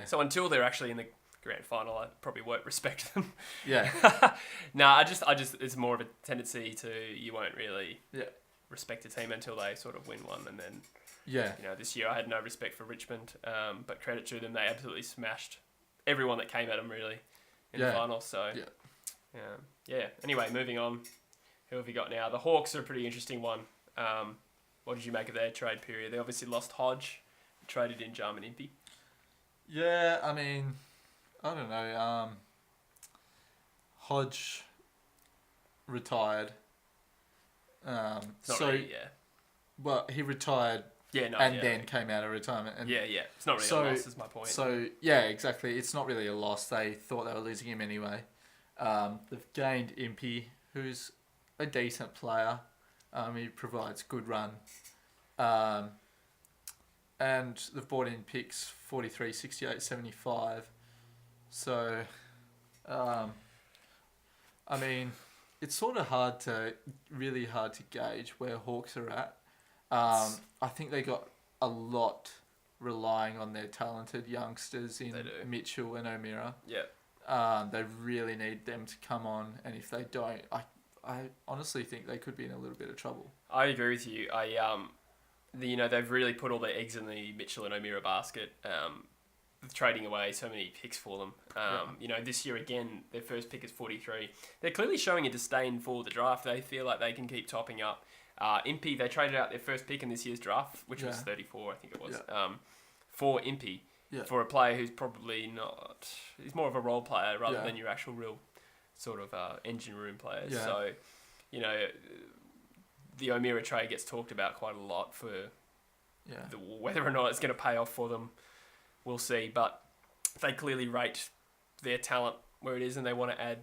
so until they're actually in the grand final, I probably won't respect them. I just it's more of a tendency to you won't really respect a team until they sort of win one, and then this year I had no respect for Richmond, but credit to them, they absolutely smashed everyone that came at them really in the final. So anyway, moving on. Who have you got now? The Hawks are a pretty interesting one. What did you make of their trade period? They obviously lost Hodge, traded in Jarman Impey. Yeah, I mean, I don't know. Hodge retired. Well, he retired then came out of retirement. And it's not really a loss, is my point. So, exactly. It's not really a loss. They thought they were losing him anyway. They've gained Impey, who's a decent player. He provides good run. And they've brought in picks 43, 68, 75. So, I mean, it's sort of really hard to gauge where Hawks are at. I think they got a lot relying on their talented youngsters in Mitchell and O'Meara. They really need them to come on, and if they don't, I I honestly think they could be in a little bit of trouble. I agree with you. They've really put all their eggs in the Mitchell and O'Meara basket, trading away so many picks for them. This year again, their first pick is 43. They're clearly showing a disdain for the draft. They feel like they can keep topping up. Impey, they traded out their first pick in this year's draft, which was 34, I think it was, for Impey, for a player who's probably not... He's more of a role player rather than your actual real sort of engine room player. Yeah. So, the O'Meara trade gets talked about quite a lot for whether or not it's going to pay off for them. We'll see. But they clearly rate their talent where it is and they want to add...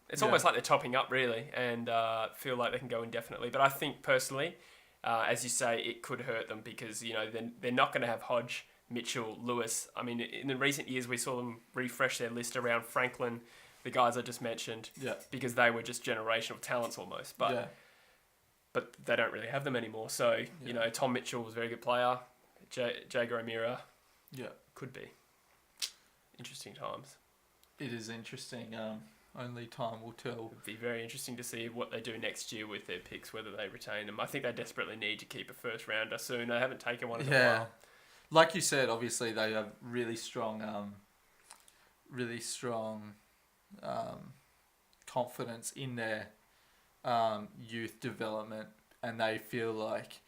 It's almost like they're topping up, really, and feel like they can go indefinitely. But I think, personally, as you say, it could hurt them because, they're not going to have Hodge, Mitchell, Lewis. I mean, in the recent years, we saw them refresh their list around Franklin, the guys I just mentioned, because they were just generational talents almost. But they don't really have them anymore. So, Tom Mitchell was a very good player. Jager O'Meara could be. Interesting times. It is interesting. Only time will tell. It'd be very interesting to see what they do next year with their picks, whether they retain them. I think they desperately need to keep a first rounder soon. They haven't taken one in a while. Like you said, obviously they have really strong confidence in their youth development, and they feel like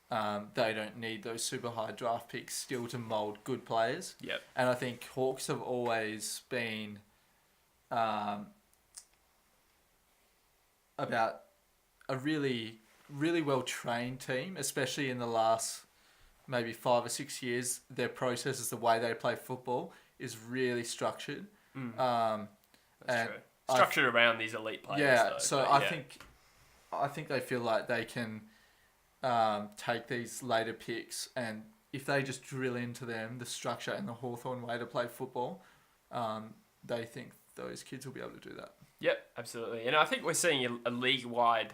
they don't need those super high draft picks still to mould good players. Yep. And I think Hawks have always been about a really, really well trained team, especially in the last maybe 5 or 6 years. Their processes, the way they play football, is really structured. That's true. Structured around these elite players. Yeah, though, so I think they feel like they can take these later picks, and if they just drill into them, the structure and the Hawthorn way to play football, they think those kids will be able to do that. Yep, absolutely. And I think we're seeing a league-wide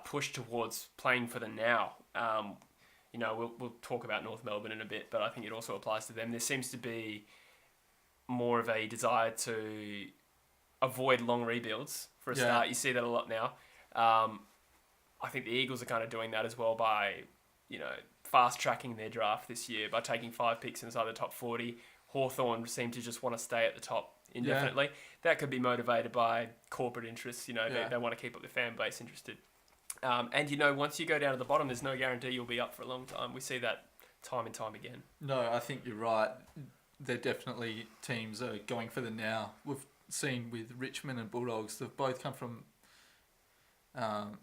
push towards playing for the now. We'll talk about North Melbourne in a bit, but I think it also applies to them. There seems to be more of a desire to avoid long rebuilds for a start. You see that a lot now. I think the Eagles are kind of doing that as well by, fast-tracking their draft this year by taking 5 picks inside the top 40. Hawthorn seem to just want to stay at the top indefinitely. That could be motivated by corporate interests. They want to keep up their fan base interested. And once you go down to the bottom, there's no guarantee you'll be up for a long time. We see that time and time again. No, I think you're right. They're definitely teams are going for the now. We've seen with Richmond and Bulldogs, they've both come from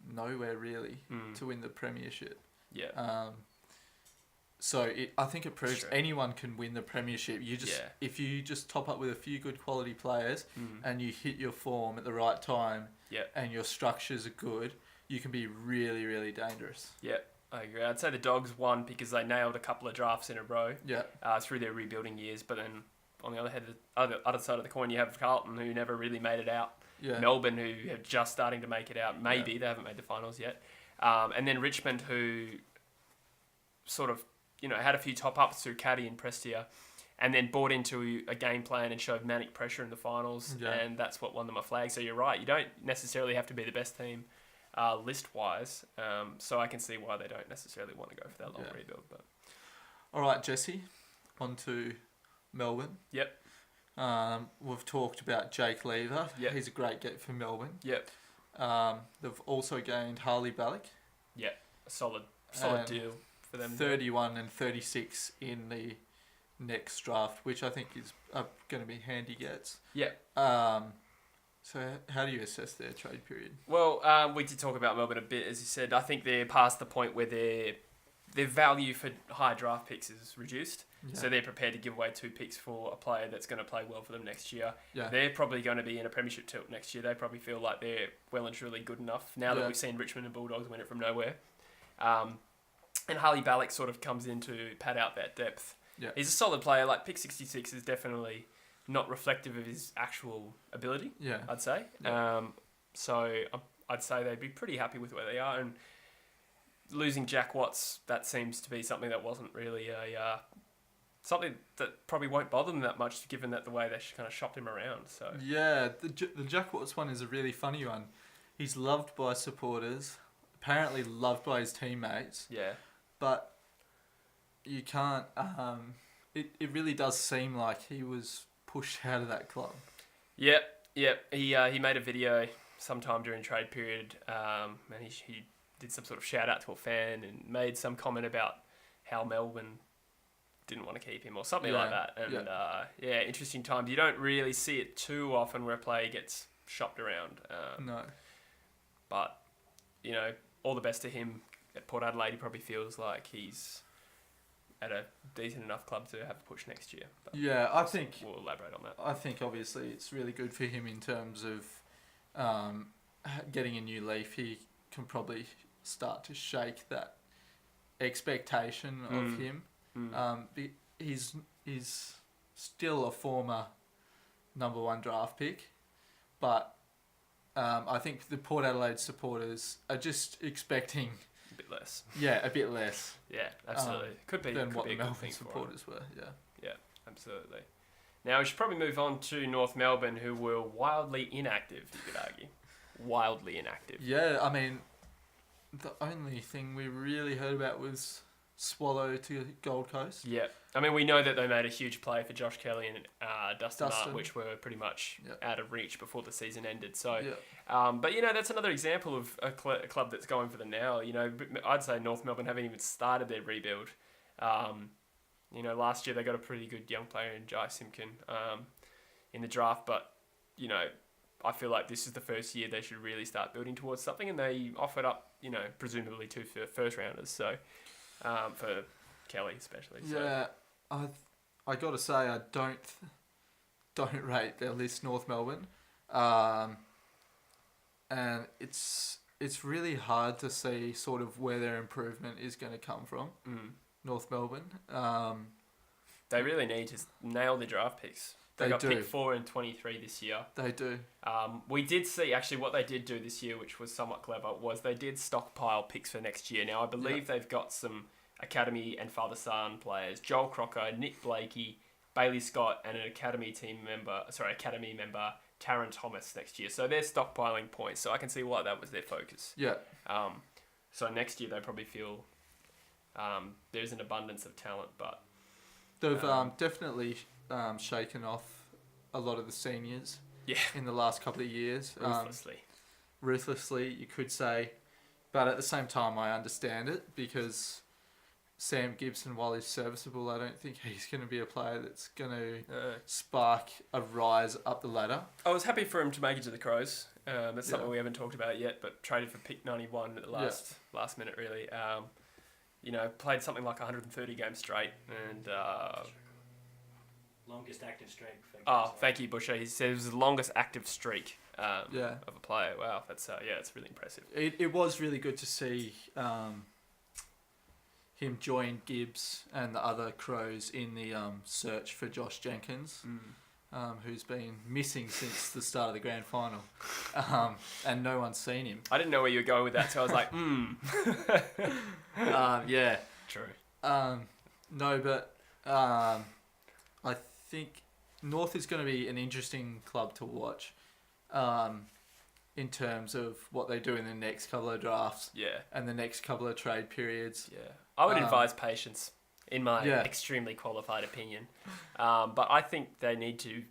nowhere really to win the premiership. Yeah. I think it proves anyone can win the premiership. If you just top up with a few good quality players and you hit your form at the right time and your structures are good, you can be really, really dangerous. Yeah, I agree. I'd say the Dogs won because they nailed a couple of drafts in a row through their rebuilding years. But then on the other side of the coin, you have Carlton, who never really made it out. Yeah. Melbourne, who are just starting to make it out. Maybe they haven't made the finals yet. And then Richmond, who sort of had a few top-ups through Caddy and Prestia, and then bought into a game plan and showed manic pressure in the finals, and that's what won them a flag. So you're right, you don't necessarily have to be the best team list-wise, so I can see why they don't necessarily want to go for that long rebuild. But all right, Jesse, on to Melbourne. Yep. We've talked about Jake Lever. Yep. He's a great get for Melbourne. Yep. They've also gained Harley Ballock. Yeah, a solid deal for them. 31 and 36 in the next draft, which I think is going to be handy gets. Yeah. So how do you assess their trade period? Well, we did talk about Melbourne a bit, as you said. I think they're past the point where their value for high draft picks is reduced. Yeah. So they're prepared to give away 2 picks for a player that's going to play well for them next year. Yeah. They're probably going to be in a premiership tilt next year. They probably feel like they're well and truly good enough now that we've seen Richmond and Bulldogs win it from nowhere. And Harley Ballock sort of comes in to pad out that depth. Yeah. He's a solid player. Like, pick 66 is definitely not reflective of his actual ability, I'd say. Yeah. So I'd say they'd be pretty happy with where they are. And losing Jack Watts, that seems to be something that wasn't really something that probably won't bother them that much, given that the way they kind of shopped him around. So yeah, the Jack Watts one is a really funny one. He's loved by supporters, apparently loved by his teammates, Yeah. but you can't. It really does seem like he was pushed out of that club. Yep. He made a video sometime during trade period, and he did some sort of shout out to a fan and made some comment about how Melbourne didn't want to keep him or something like that. And interesting times. You don't really see it too often where a player gets shopped around. No. But, you know, all the best to him at Port Adelaide. He probably feels like he's at a decent enough club to have a push next year. But yeah, I think we'll elaborate on that. I think obviously it's really good for him in terms of getting a new leaf. He can probably start to shake that expectation of him. He's still a former number 1 draft pick, but I think the Port Adelaide supporters are just expecting A bit less. Yeah, a bit less. Yeah, absolutely. Could be than could what be the a good Melbourne thing for him. supporters were. Yeah. Yeah, absolutely. Now we should probably move on to North Melbourne, who were wildly inactive. You could argue, wildly inactive. Yeah, I mean, the only thing we really heard about was Swallow to Gold Coast. Yeah, I mean we know that they made a huge play for Josh Kelly and Dustin Martin, which were pretty much out of reach before the season ended. So, but you know that's another example of a club that's going for the now. You know, I'd say North Melbourne haven't even started their rebuild. You know, last year they got a pretty good young player in Jai Simpkin in the draft, but you know, I feel like this is the first year they should really start building towards something, and they offered up, you know, presumably 2 first rounders. So. For Kelly especially. So. Yeah, I got to say I don't rate their list North Melbourne, and it's really hard to see sort of where their improvement is going to come from. North Melbourne. They really need to nail their draft picks. They got pick 4 and 23 this year. They do. We did see, actually, what they did do this year, which was somewhat clever, was they did stockpile picks for next year. Now, I believe they've got some academy and father-son players. Joel Crocker, Nick Blakey, Bailey Scott, and an academy member, Taron Thomas next year. So they're stockpiling points. So I can see why that was their focus. Yeah. So next year they probably feel there's an abundance of talent, but... They've definitely... shaken off a lot of the seniors in the last couple of years. Ruthlessly, you could say. But at the same time, I understand it because Sam Gibson, while he's serviceable, I don't think he's going to be a player that's going to spark a rise up the ladder. I was happy for him to make it to the Crows. That's something we haven't talked about yet, but traded for pick 91 at the last minute, really. You know, played something like 130 games straight and... longest active streak. Thank you, Busher. He said it was the longest active streak of a player. Wow, that's it's really impressive. It was really good to see him join Gibbs and the other Crows in the search for Josh Jenkins, who's been missing since the start of the grand final, and no one's seen him. I didn't know where you were going with that, so I was like, yeah. True. No, but I think North is going to be an interesting club to watch in terms of what they do in the next couple of drafts and the next couple of trade periods. Yeah, I would advise patience, in my extremely qualified opinion. But I think they need to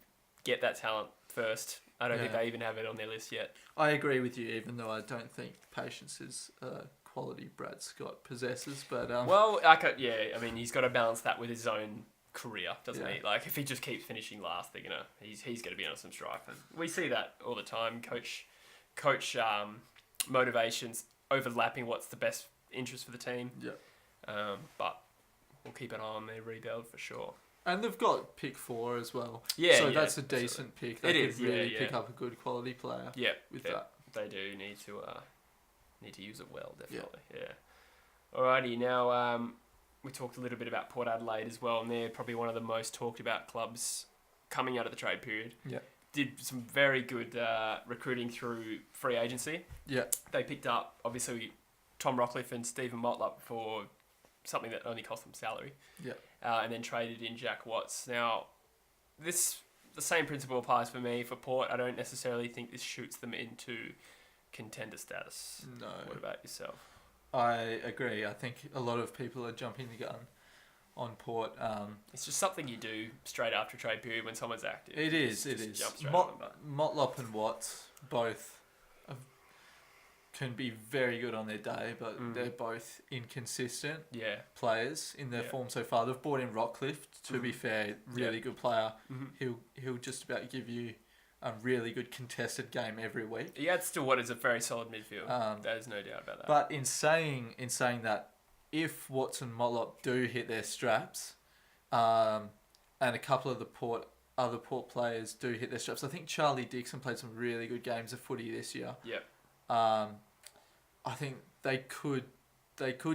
get that talent first. I don't think they even have it on their list yet. I agree with you, even though I don't think patience is a quality Brad Scott possesses. But well, I mean, he's got to balance that with his own career, doesn't he? Like, if he just keeps finishing last, they're he's gonna be on some strife, and we see that all the time. Coach motivations overlapping what's the best interest for the team. But we'll keep an eye on their rebuild for sure. And they've got pick 4 as well. So that's a decent pick. They could really pick up a good quality player. With that, they do need to use it well, definitely. Alrighty, now. We talked a little bit about Port Adelaide as well, and they're probably one of the most talked about clubs coming out of the trade period. Did some very good recruiting through free agency. They picked up, obviously, Tom Rockcliffe and Stephen Motlop for something that only cost them salary. And then traded in Jack Watts. Now, the same principle applies for me for Port. I don't necessarily think this shoots them into contender status. No. What about yourself? I agree. I think a lot of people are jumping the gun on Port. It's just something you do straight after trade period when someone's active. It is. Jump straight on them, but- Motlop and Watts both can be very good on their day, but they're both inconsistent players in their form so far. They've brought in Rockcliffe, to be fair, really good player. He'll just about give you a really good contested game every week. He adds to what is a very solid midfield. There's no doubt about that. But in saying that, if Watts and Motlop do hit their straps, and a couple of the other Port players do hit their straps, I think Charlie Dixon played some really good games of footy this year. I think they could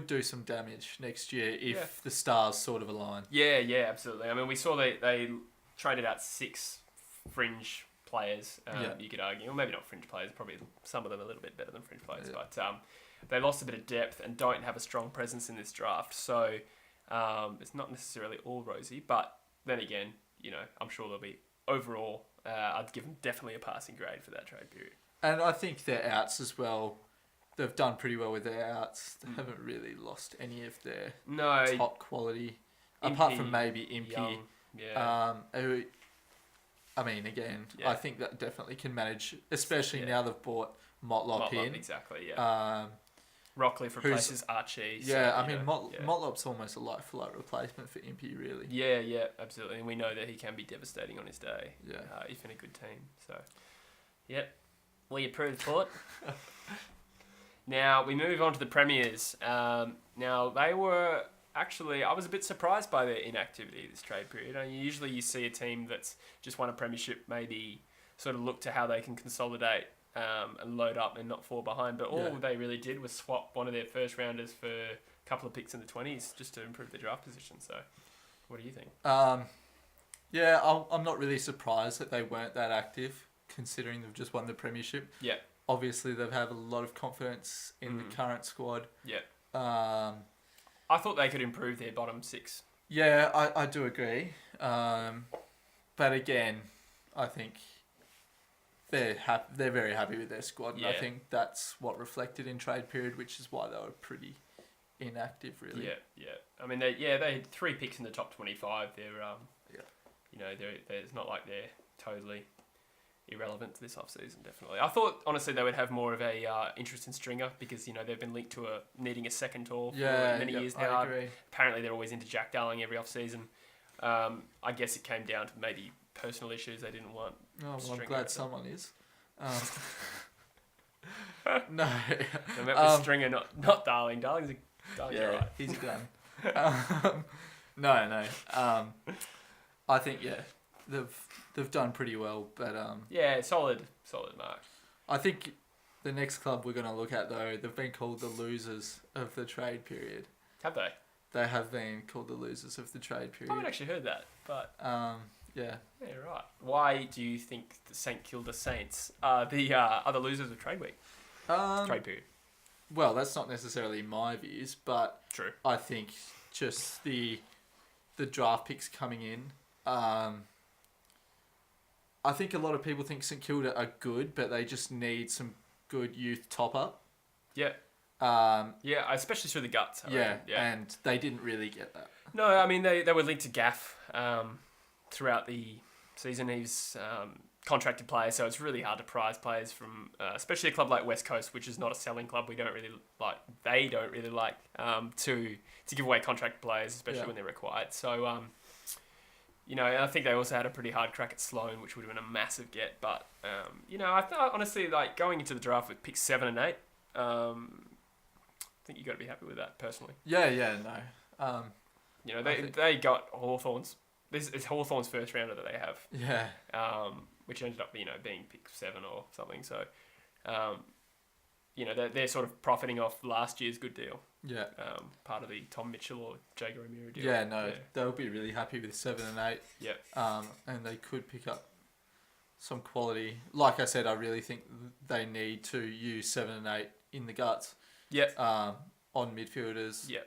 do some damage next year if the stars sort of align. Yeah, absolutely. I mean, we saw they traded out 6 fringe players, you could argue. Or maybe not fringe players, probably some of them a little bit better than fringe players. Yeah. But they lost a bit of depth and don't have a strong presence in this draft. So it's not necessarily all rosy. But then again, I'm sure they'll be overall, I'd give them definitely a passing grade for that trade period. And I think their outs as well, they've done pretty well with their outs. They haven't really lost any of their top quality, apart from maybe Impey. Who, I mean, again, I think that definitely can manage, especially now they've bought Motlop in. Exactly, Rockcliffe replaces Archie. Motlop's almost a like-for-like replacement for Impey, really. Yeah, absolutely. And we know that he can be devastating on his day, if in a good team. So, well, you proved, Port. Now, we move on to the Premiers. Now, they were actually, I was a bit surprised by their inactivity this trade period. Usually you see a team that's just won a premiership maybe sort of look to how they can consolidate and load up and not fall behind. But all they really did was swap one of their first rounders for a couple of picks in the 20s just to improve their draft position. So, what do you think? I'm not really surprised that they weren't that active, considering they've just won the premiership. Yeah. Obviously, they've had a lot of confidence in the current squad. Yeah. I thought they could improve their bottom 6. Yeah, I do agree. But again, I think they're very happy with their squad. And I think that's what reflected in trade period, which is why they were pretty inactive, really. Yeah. I mean, they had 3 picks in the top 25. They're it's not like they're totally irrelevant to this off-season, definitely. I thought, honestly, they would have more of a interest in Stringer because, they've been linked to needing a second tall for many years now. I agree. Apparently, they're always into Jack Darling every off-season. I guess it came down to maybe personal issues they didn't want. Oh, well, I'm glad someone is. No. I meant with Stringer, not Darling. Darling's all right. He's a gun. No. I think, they've done pretty well, but solid mark. I think the next club we're going to look at, though, they've been called the losers of the trade period. Have they? They have been called the losers of the trade period. I haven't actually heard that, but yeah, right. Why do you think the St Kilda Saints are the losers of trade week? Trade period. Well, that's not necessarily my views, but true. I think just the draft picks coming in. I think a lot of people think St Kilda are good, but they just need some good youth top up. Yeah. Especially through the guts. Yeah, and they didn't really get that. No, I mean, they were linked to Gaff throughout the season. He's contracted player, so it's really hard to prize players from, especially a club like West Coast, which is not a selling club. They don't really like to give away contract players, especially when they're required. So, I think they also had a pretty hard crack at Sloane, which would have been a massive get. But, I thought, honestly, like, going into the draft with picks 7 and 8, I think you got to be happy with that, personally. No. They got Hawthorn's. This is Hawthorn's first rounder that they have. Yeah. Which ended up, being pick 7 or something. So, they're sort of profiting off last year's good deal. Yeah. Part of the Tom Mitchell or Jager O'Meara deal. Yeah, no, they'll be really happy with 7 and 8. Yeah. And they could pick up some quality. Like I said, I really think they need to use 7 and 8 in the guts. Yeah. On midfielders. Yeah.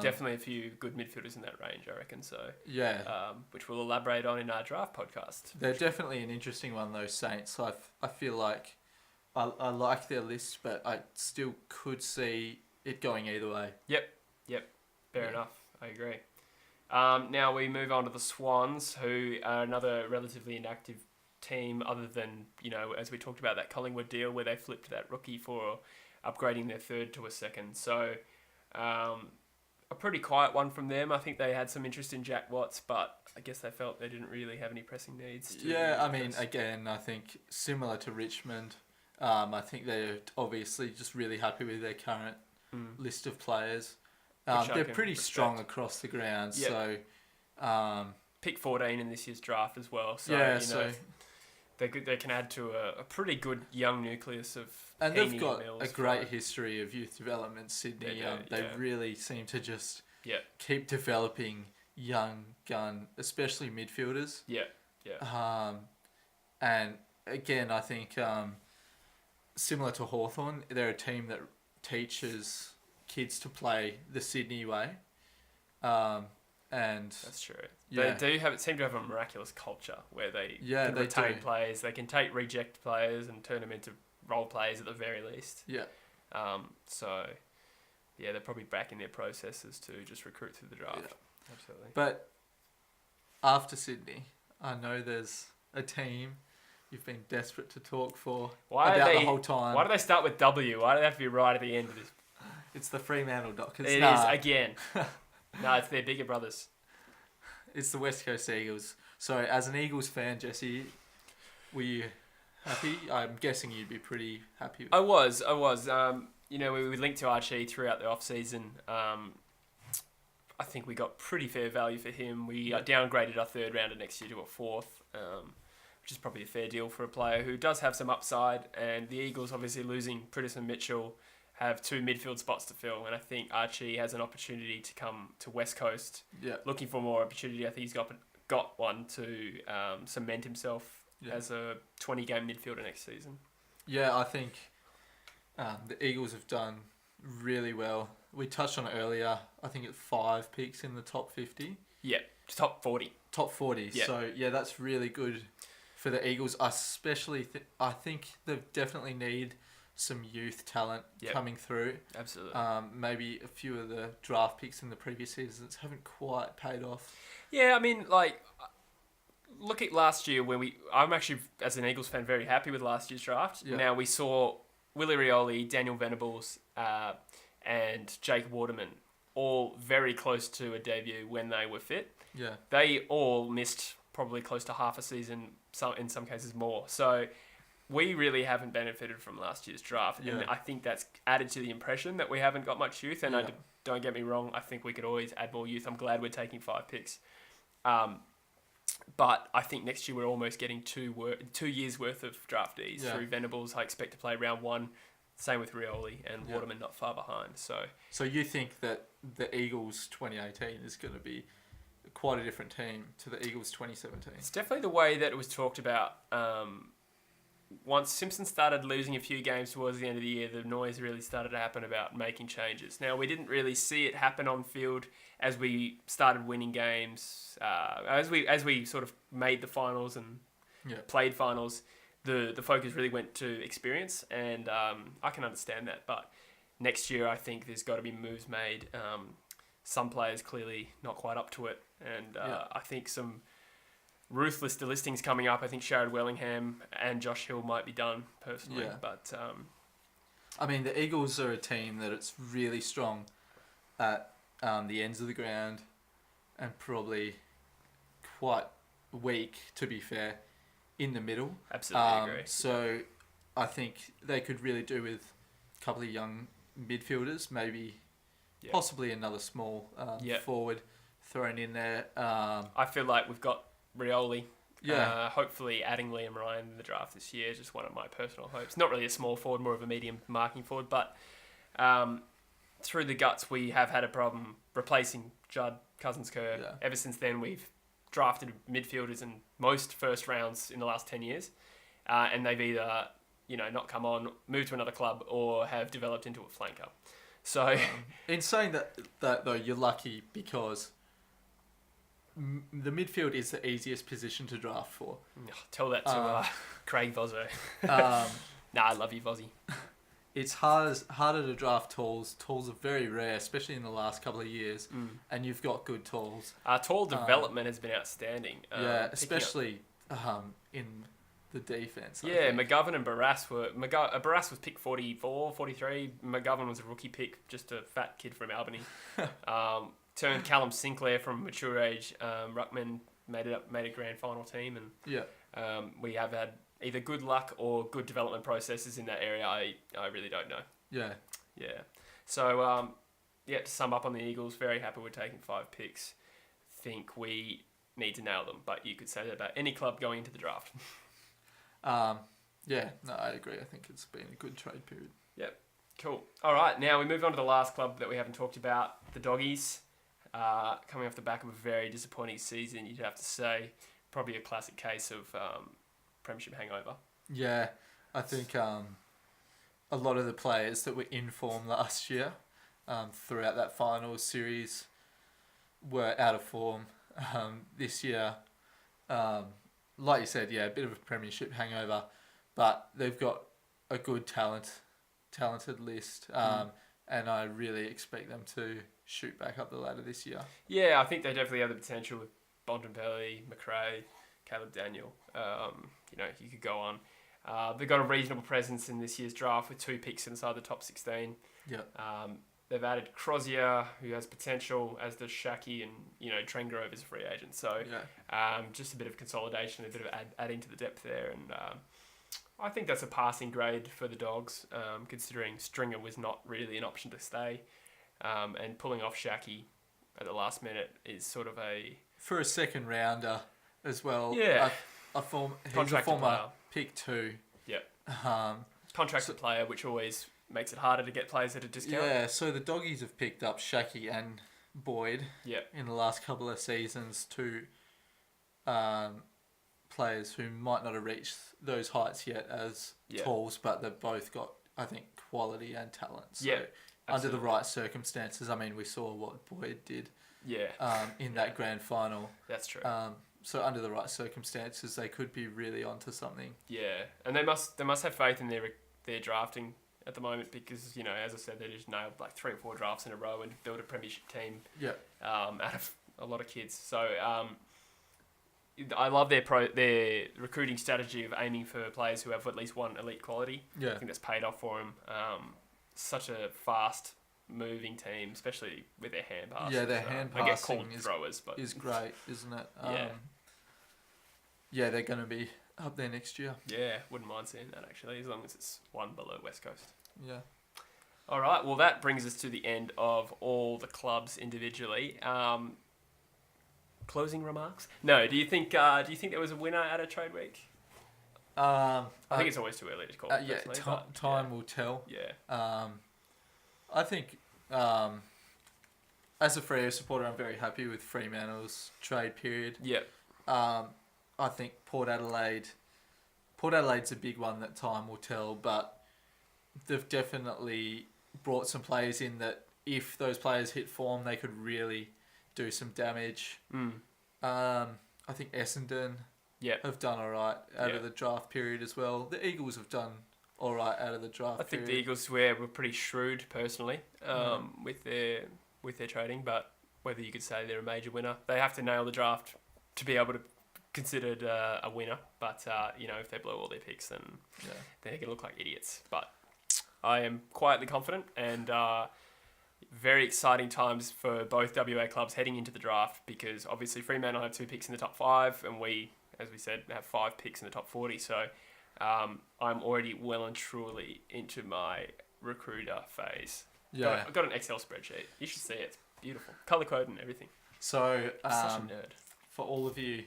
Definitely a few good midfielders in that range, I reckon. So which we'll elaborate on in our draft podcast. They're definitely an interesting one, those Saints. I feel like I like their list, but I still could see it going either way. Yep. Fair enough. I agree. Now we move on to the Swans, who are another relatively inactive team, other than, as we talked about that Collingwood deal where they flipped that rookie for upgrading their third to a second. So a pretty quiet one from them. I think they had some interest in Jack Watts, but I guess they felt they didn't really have any pressing needs. Again, I think similar to Richmond, I think they're obviously just really happy with their current list of players. They're pretty strong across the ground, so... Pick 14 in this year's draft as well, so, they can add to a pretty good young nucleus of... And they've got a great history of youth development, Sydney. They really seem to just keep developing young gun, especially midfielders. And again, I think similar to Hawthorn, they're a team that teaches kids to play the Sydney way. And that's true. They seem to have a miraculous culture where they can retain players. They can take reject players and turn them into role players at the very least. They're probably back in their processes to just recruit through the draft. Absolutely. But after Sydney, I know there's a team you've been desperate to talk for the whole time. Why do they start with W? Why do they have to be right at the end of this? It's the Fremantle Dockers. It is again. No, it's their bigger brothers. It's the West Coast Eagles. So, as an Eagles fan, Jesse, were you happy? I'm guessing you'd be pretty happy. I was. We linked to Archie throughout the off-season. I think we got pretty fair value for him. We downgraded our third rounder next year to a fourth, which is probably a fair deal for a player who does have some upside. And the Eagles, obviously losing Pritis and Mitchell, have two midfield spots to fill, and I think Archie has an opportunity to come to West Coast looking for more opportunity. I think he's got one to cement himself as a 20-game midfielder next season. Yeah, I think the Eagles have done really well. We touched on it earlier. I think it's 5 picks in the top 50. Yeah, top 40. Top 40. Yeah. So, that's really good for the Eagles. Especially, I think they definitely need some youth talent coming through. Absolutely. Maybe a few of the draft picks in the previous seasons haven't quite paid off. Yeah, I mean, look at last year when I'm actually, as an Eagles fan, very happy with last year's draft. Yeah. Now, we saw Willie Rioli, Daniel Venables, and Jake Waterman all very close to a debut when they were fit. Yeah. They all missed probably close to half a season, in some cases more. So we really haven't benefited from last year's draft. And I think that's added to the impression that we haven't got much youth. And don't get me wrong, I think we could always add more youth. I'm glad we're taking 5 picks. But I think next year we're almost getting 2 years worth of draftees through Venables. I expect to play round 1. Same with Rioli and Waterman not far behind. So you think that the Eagles 2018 is going to be quite a different team to the Eagles 2017? It's definitely the way that it was talked about. Once Simpson started losing a few games towards the end of the year, the noise really started to happen about making changes. Now, we didn't really see it happen on field as we started winning games. As we sort of made the finals and played finals, the focus really went to experience, and I can understand that. But next year, I think there's got to be moves made. Some players clearly not quite up to it, and I think some ruthless delistings coming up. I think Sharad Wellingham and Josh Hill might be done personally, but I mean, the Eagles are a team that it's really strong at the ends of the ground, and probably quite weak, to be fair, in the middle. Absolutely agree. So I think they could really do with a couple of young midfielders, maybe possibly another small forward thrown in there. I feel like we've got Rioli. Hopefully adding Liam Ryan in the draft this year is just one of my personal hopes. Not really a small forward, more of a medium marking forward, but through the guts we have had a problem replacing Judd Cousins-Kerr. Ever since then we've drafted midfielders in most first rounds in the last 10 years, and they've either not come on, moved to another club, or have developed into a flanker. So in saying that though, you're lucky because the midfield is the easiest position to draft for. Tell that to Craig Boswell. Nah, I love you, Vozzy. It's harder to draft talls. Talls are very rare, especially in the last couple of years. And you've got good talls. Tall development has been outstanding. Especially in the defense. Yeah, McGovern and Barras were... Barras was pick 44, 43. McGovern was a rookie pick, just a fat kid from Albany. Turned Callum Sinclair from mature age. Ruckman made a grand final team. And we have had either good luck or good development processes in that area. I really don't know. Yeah. Yeah. So, to sum up on the Eagles, very happy we're taking 5 picks. Think we need to nail them, but you could say that about any club going into the draft. I agree. I think it's been a good trade period. Yep. Cool. All right, now we move on to the last club that we haven't talked about, the Doggies. Coming off the back of a very disappointing season, you'd have to say. Probably a classic case of premiership hangover. Yeah, I think a lot of the players that were in form last year throughout that finals series were out of form this year. Like you said, a bit of a premiership hangover, but they've got a good talented list, and I really expect them to shoot back up the ladder this year. Yeah, I think they definitely have the potential with Bontempelli, McRae, Caleb Daniel. You could go on. They've got a reasonable presence in this year's draft with 2 picks inside the top 16. Yeah. They've added Crozier, who has potential, as does Shaki, and Trent Grove is a free agent. So just a bit of consolidation, a bit of adding to the depth there, and I think that's a passing grade for the Dogs, considering Stringer was not really an option to stay, and pulling off Shaki at the last minute is sort of for a second rounder as well. Yeah, he's a player. former pick 2. Yeah. Contracted player, which always makes it harder to get players at a discount. Yeah, so the Doggies have picked up Shaki and Boyd in the last couple of seasons, 2 players who might not have reached those heights yet as talls, but they've both got, I think, quality and talent. So under the right circumstances, I mean, we saw what Boyd did in that grand final. That's true. So under the right circumstances, they could be really onto something. Yeah, and they must have faith in their drafting at the moment because, as I said, they just nailed like 3 or 4 drafts in a row and built a premiership team out of a lot of kids. So I love their recruiting strategy of aiming for players who have at least one elite quality. Yeah. I think that's paid off for them. Such a fast moving team, especially with their hand passes. Yeah, their hand passing I get called throwers, but is great, isn't it? They're going to be up there next year. Yeah, wouldn't mind seeing that actually, as long as it's one below West Coast. Yeah. All right. Well, that brings us to the end of all the clubs individually. Closing remarks? No. Do you think there was a winner at a trade week? I think it's always too early to call. Time will tell. Yeah. I think as a Freo supporter, I'm very happy with Fremantle's trade period. Yeah. I think Port Adelaide's a big one that time will tell, but they've definitely brought some players in that if those players hit form, they could really do some damage. I think Essendon have done all right out of the draft period as well. The Eagles have done all right out of the draft period. I think the Eagles were pretty shrewd personally with their trading, but whether you could say they're a major winner, they have to nail the draft to be able to considered a winner. But if they blow all their picks, then they're going to look like idiots. But I am quietly confident, and very exciting times for both WA clubs heading into the draft, because obviously Fremantle have 2 picks in the top 5, and we, as we said, have 5 picks in the top 40. So I'm already well and truly into my recruiter phase. Yeah, I've got an Excel spreadsheet. You should see it. It's beautiful, color code and everything. So I'm such a nerd. For all of you,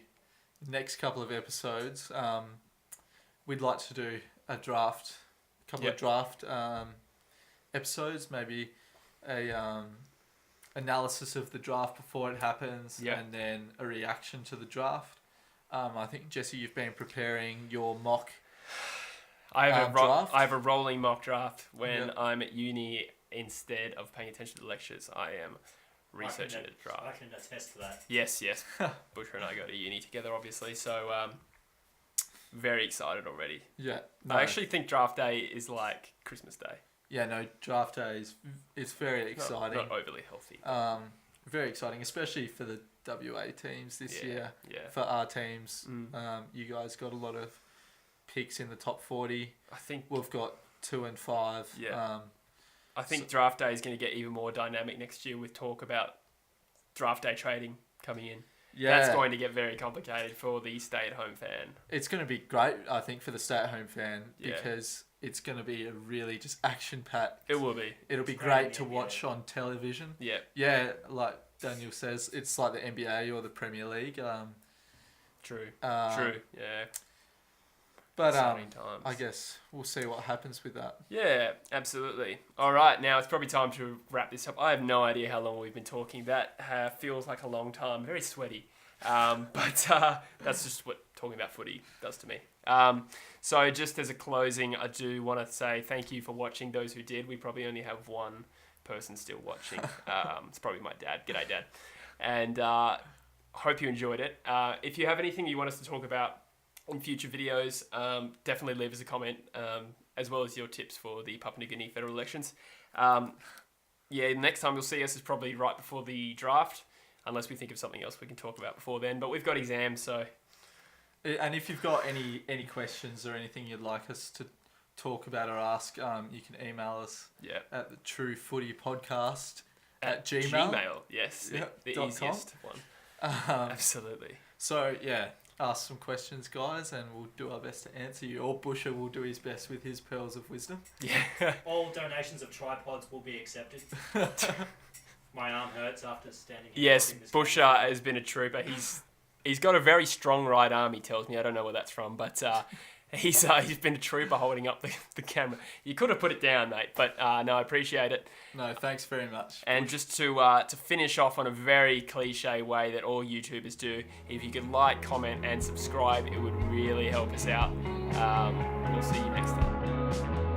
next couple of episodes, we'd like to do a draft. Couple of draft episodes, maybe a analysis of the draft before it happens, and then a reaction to the draft. I think, Jesse, you've been preparing your mock draft. I have a rolling mock draft when I'm at uni. Instead of paying attention to the lectures, I am researching the draft. I can attest to that. Yes. Butcher and I go to uni together, obviously. So very excited already. Yeah. No. I actually think draft day is like Christmas Day. Yeah, no, draft day is very exciting. Not overly healthy. Very exciting, especially for the WA teams this year. Yeah. For our teams, you guys got a lot of picks in the top 40. I think We've got 2 and 5. Yeah. I think draft day is going to get even more dynamic next year with talk about draft day trading coming in. Yeah. That's going to get very complicated for the stay-at-home fan. It's going to be great, I think, for the stay-at-home fan because it's going to be a really just action-packed. It will be. It'll be great to watch on television. Yeah. Yeah, like Daniel says, it's like the NBA or the Premier League. True. True. Yeah. But Exciting times. I guess we'll see what happens with that. Yeah, absolutely. All right, now it's probably time to wrap this up. I have no idea how long we've been talking. That feels like a long time. Very sweaty. But that's just what talking about footy does to me. So just as a closing, I do want to say thank you for watching, those who did. We probably only have one person still watching. It's probably my dad. G'day, Dad. And hope you enjoyed it. If you have anything you want us to talk about in future videos, definitely leave us a comment, as well as your tips for the Papua New Guinea federal elections. Next time you'll see us is probably right before the draft, unless we think of something else we can talk about before then. But we've got exams, so... And if you've got any questions or anything you'd like us to talk about or ask, you can email us at the True Footy Podcast at Gmail. Yes, Yep, the .com. easiest one. Absolutely. So, ask some questions, guys, and we'll do our best to answer you. Or Busher will do his best with his pearls of wisdom. Yeah. All donations of tripods will be accepted. My arm hurts after standing. Yes, Busher has been a trooper. He's got a very strong right arm, he tells me. I don't know where that's from, but he's been a trooper holding up the camera. You could have put it down, mate, but no, I appreciate it. No, thanks very much. And just to finish off on a very cliche way that all YouTubers do, if you could like, comment, and subscribe, it would really help us out. We'll see you next time.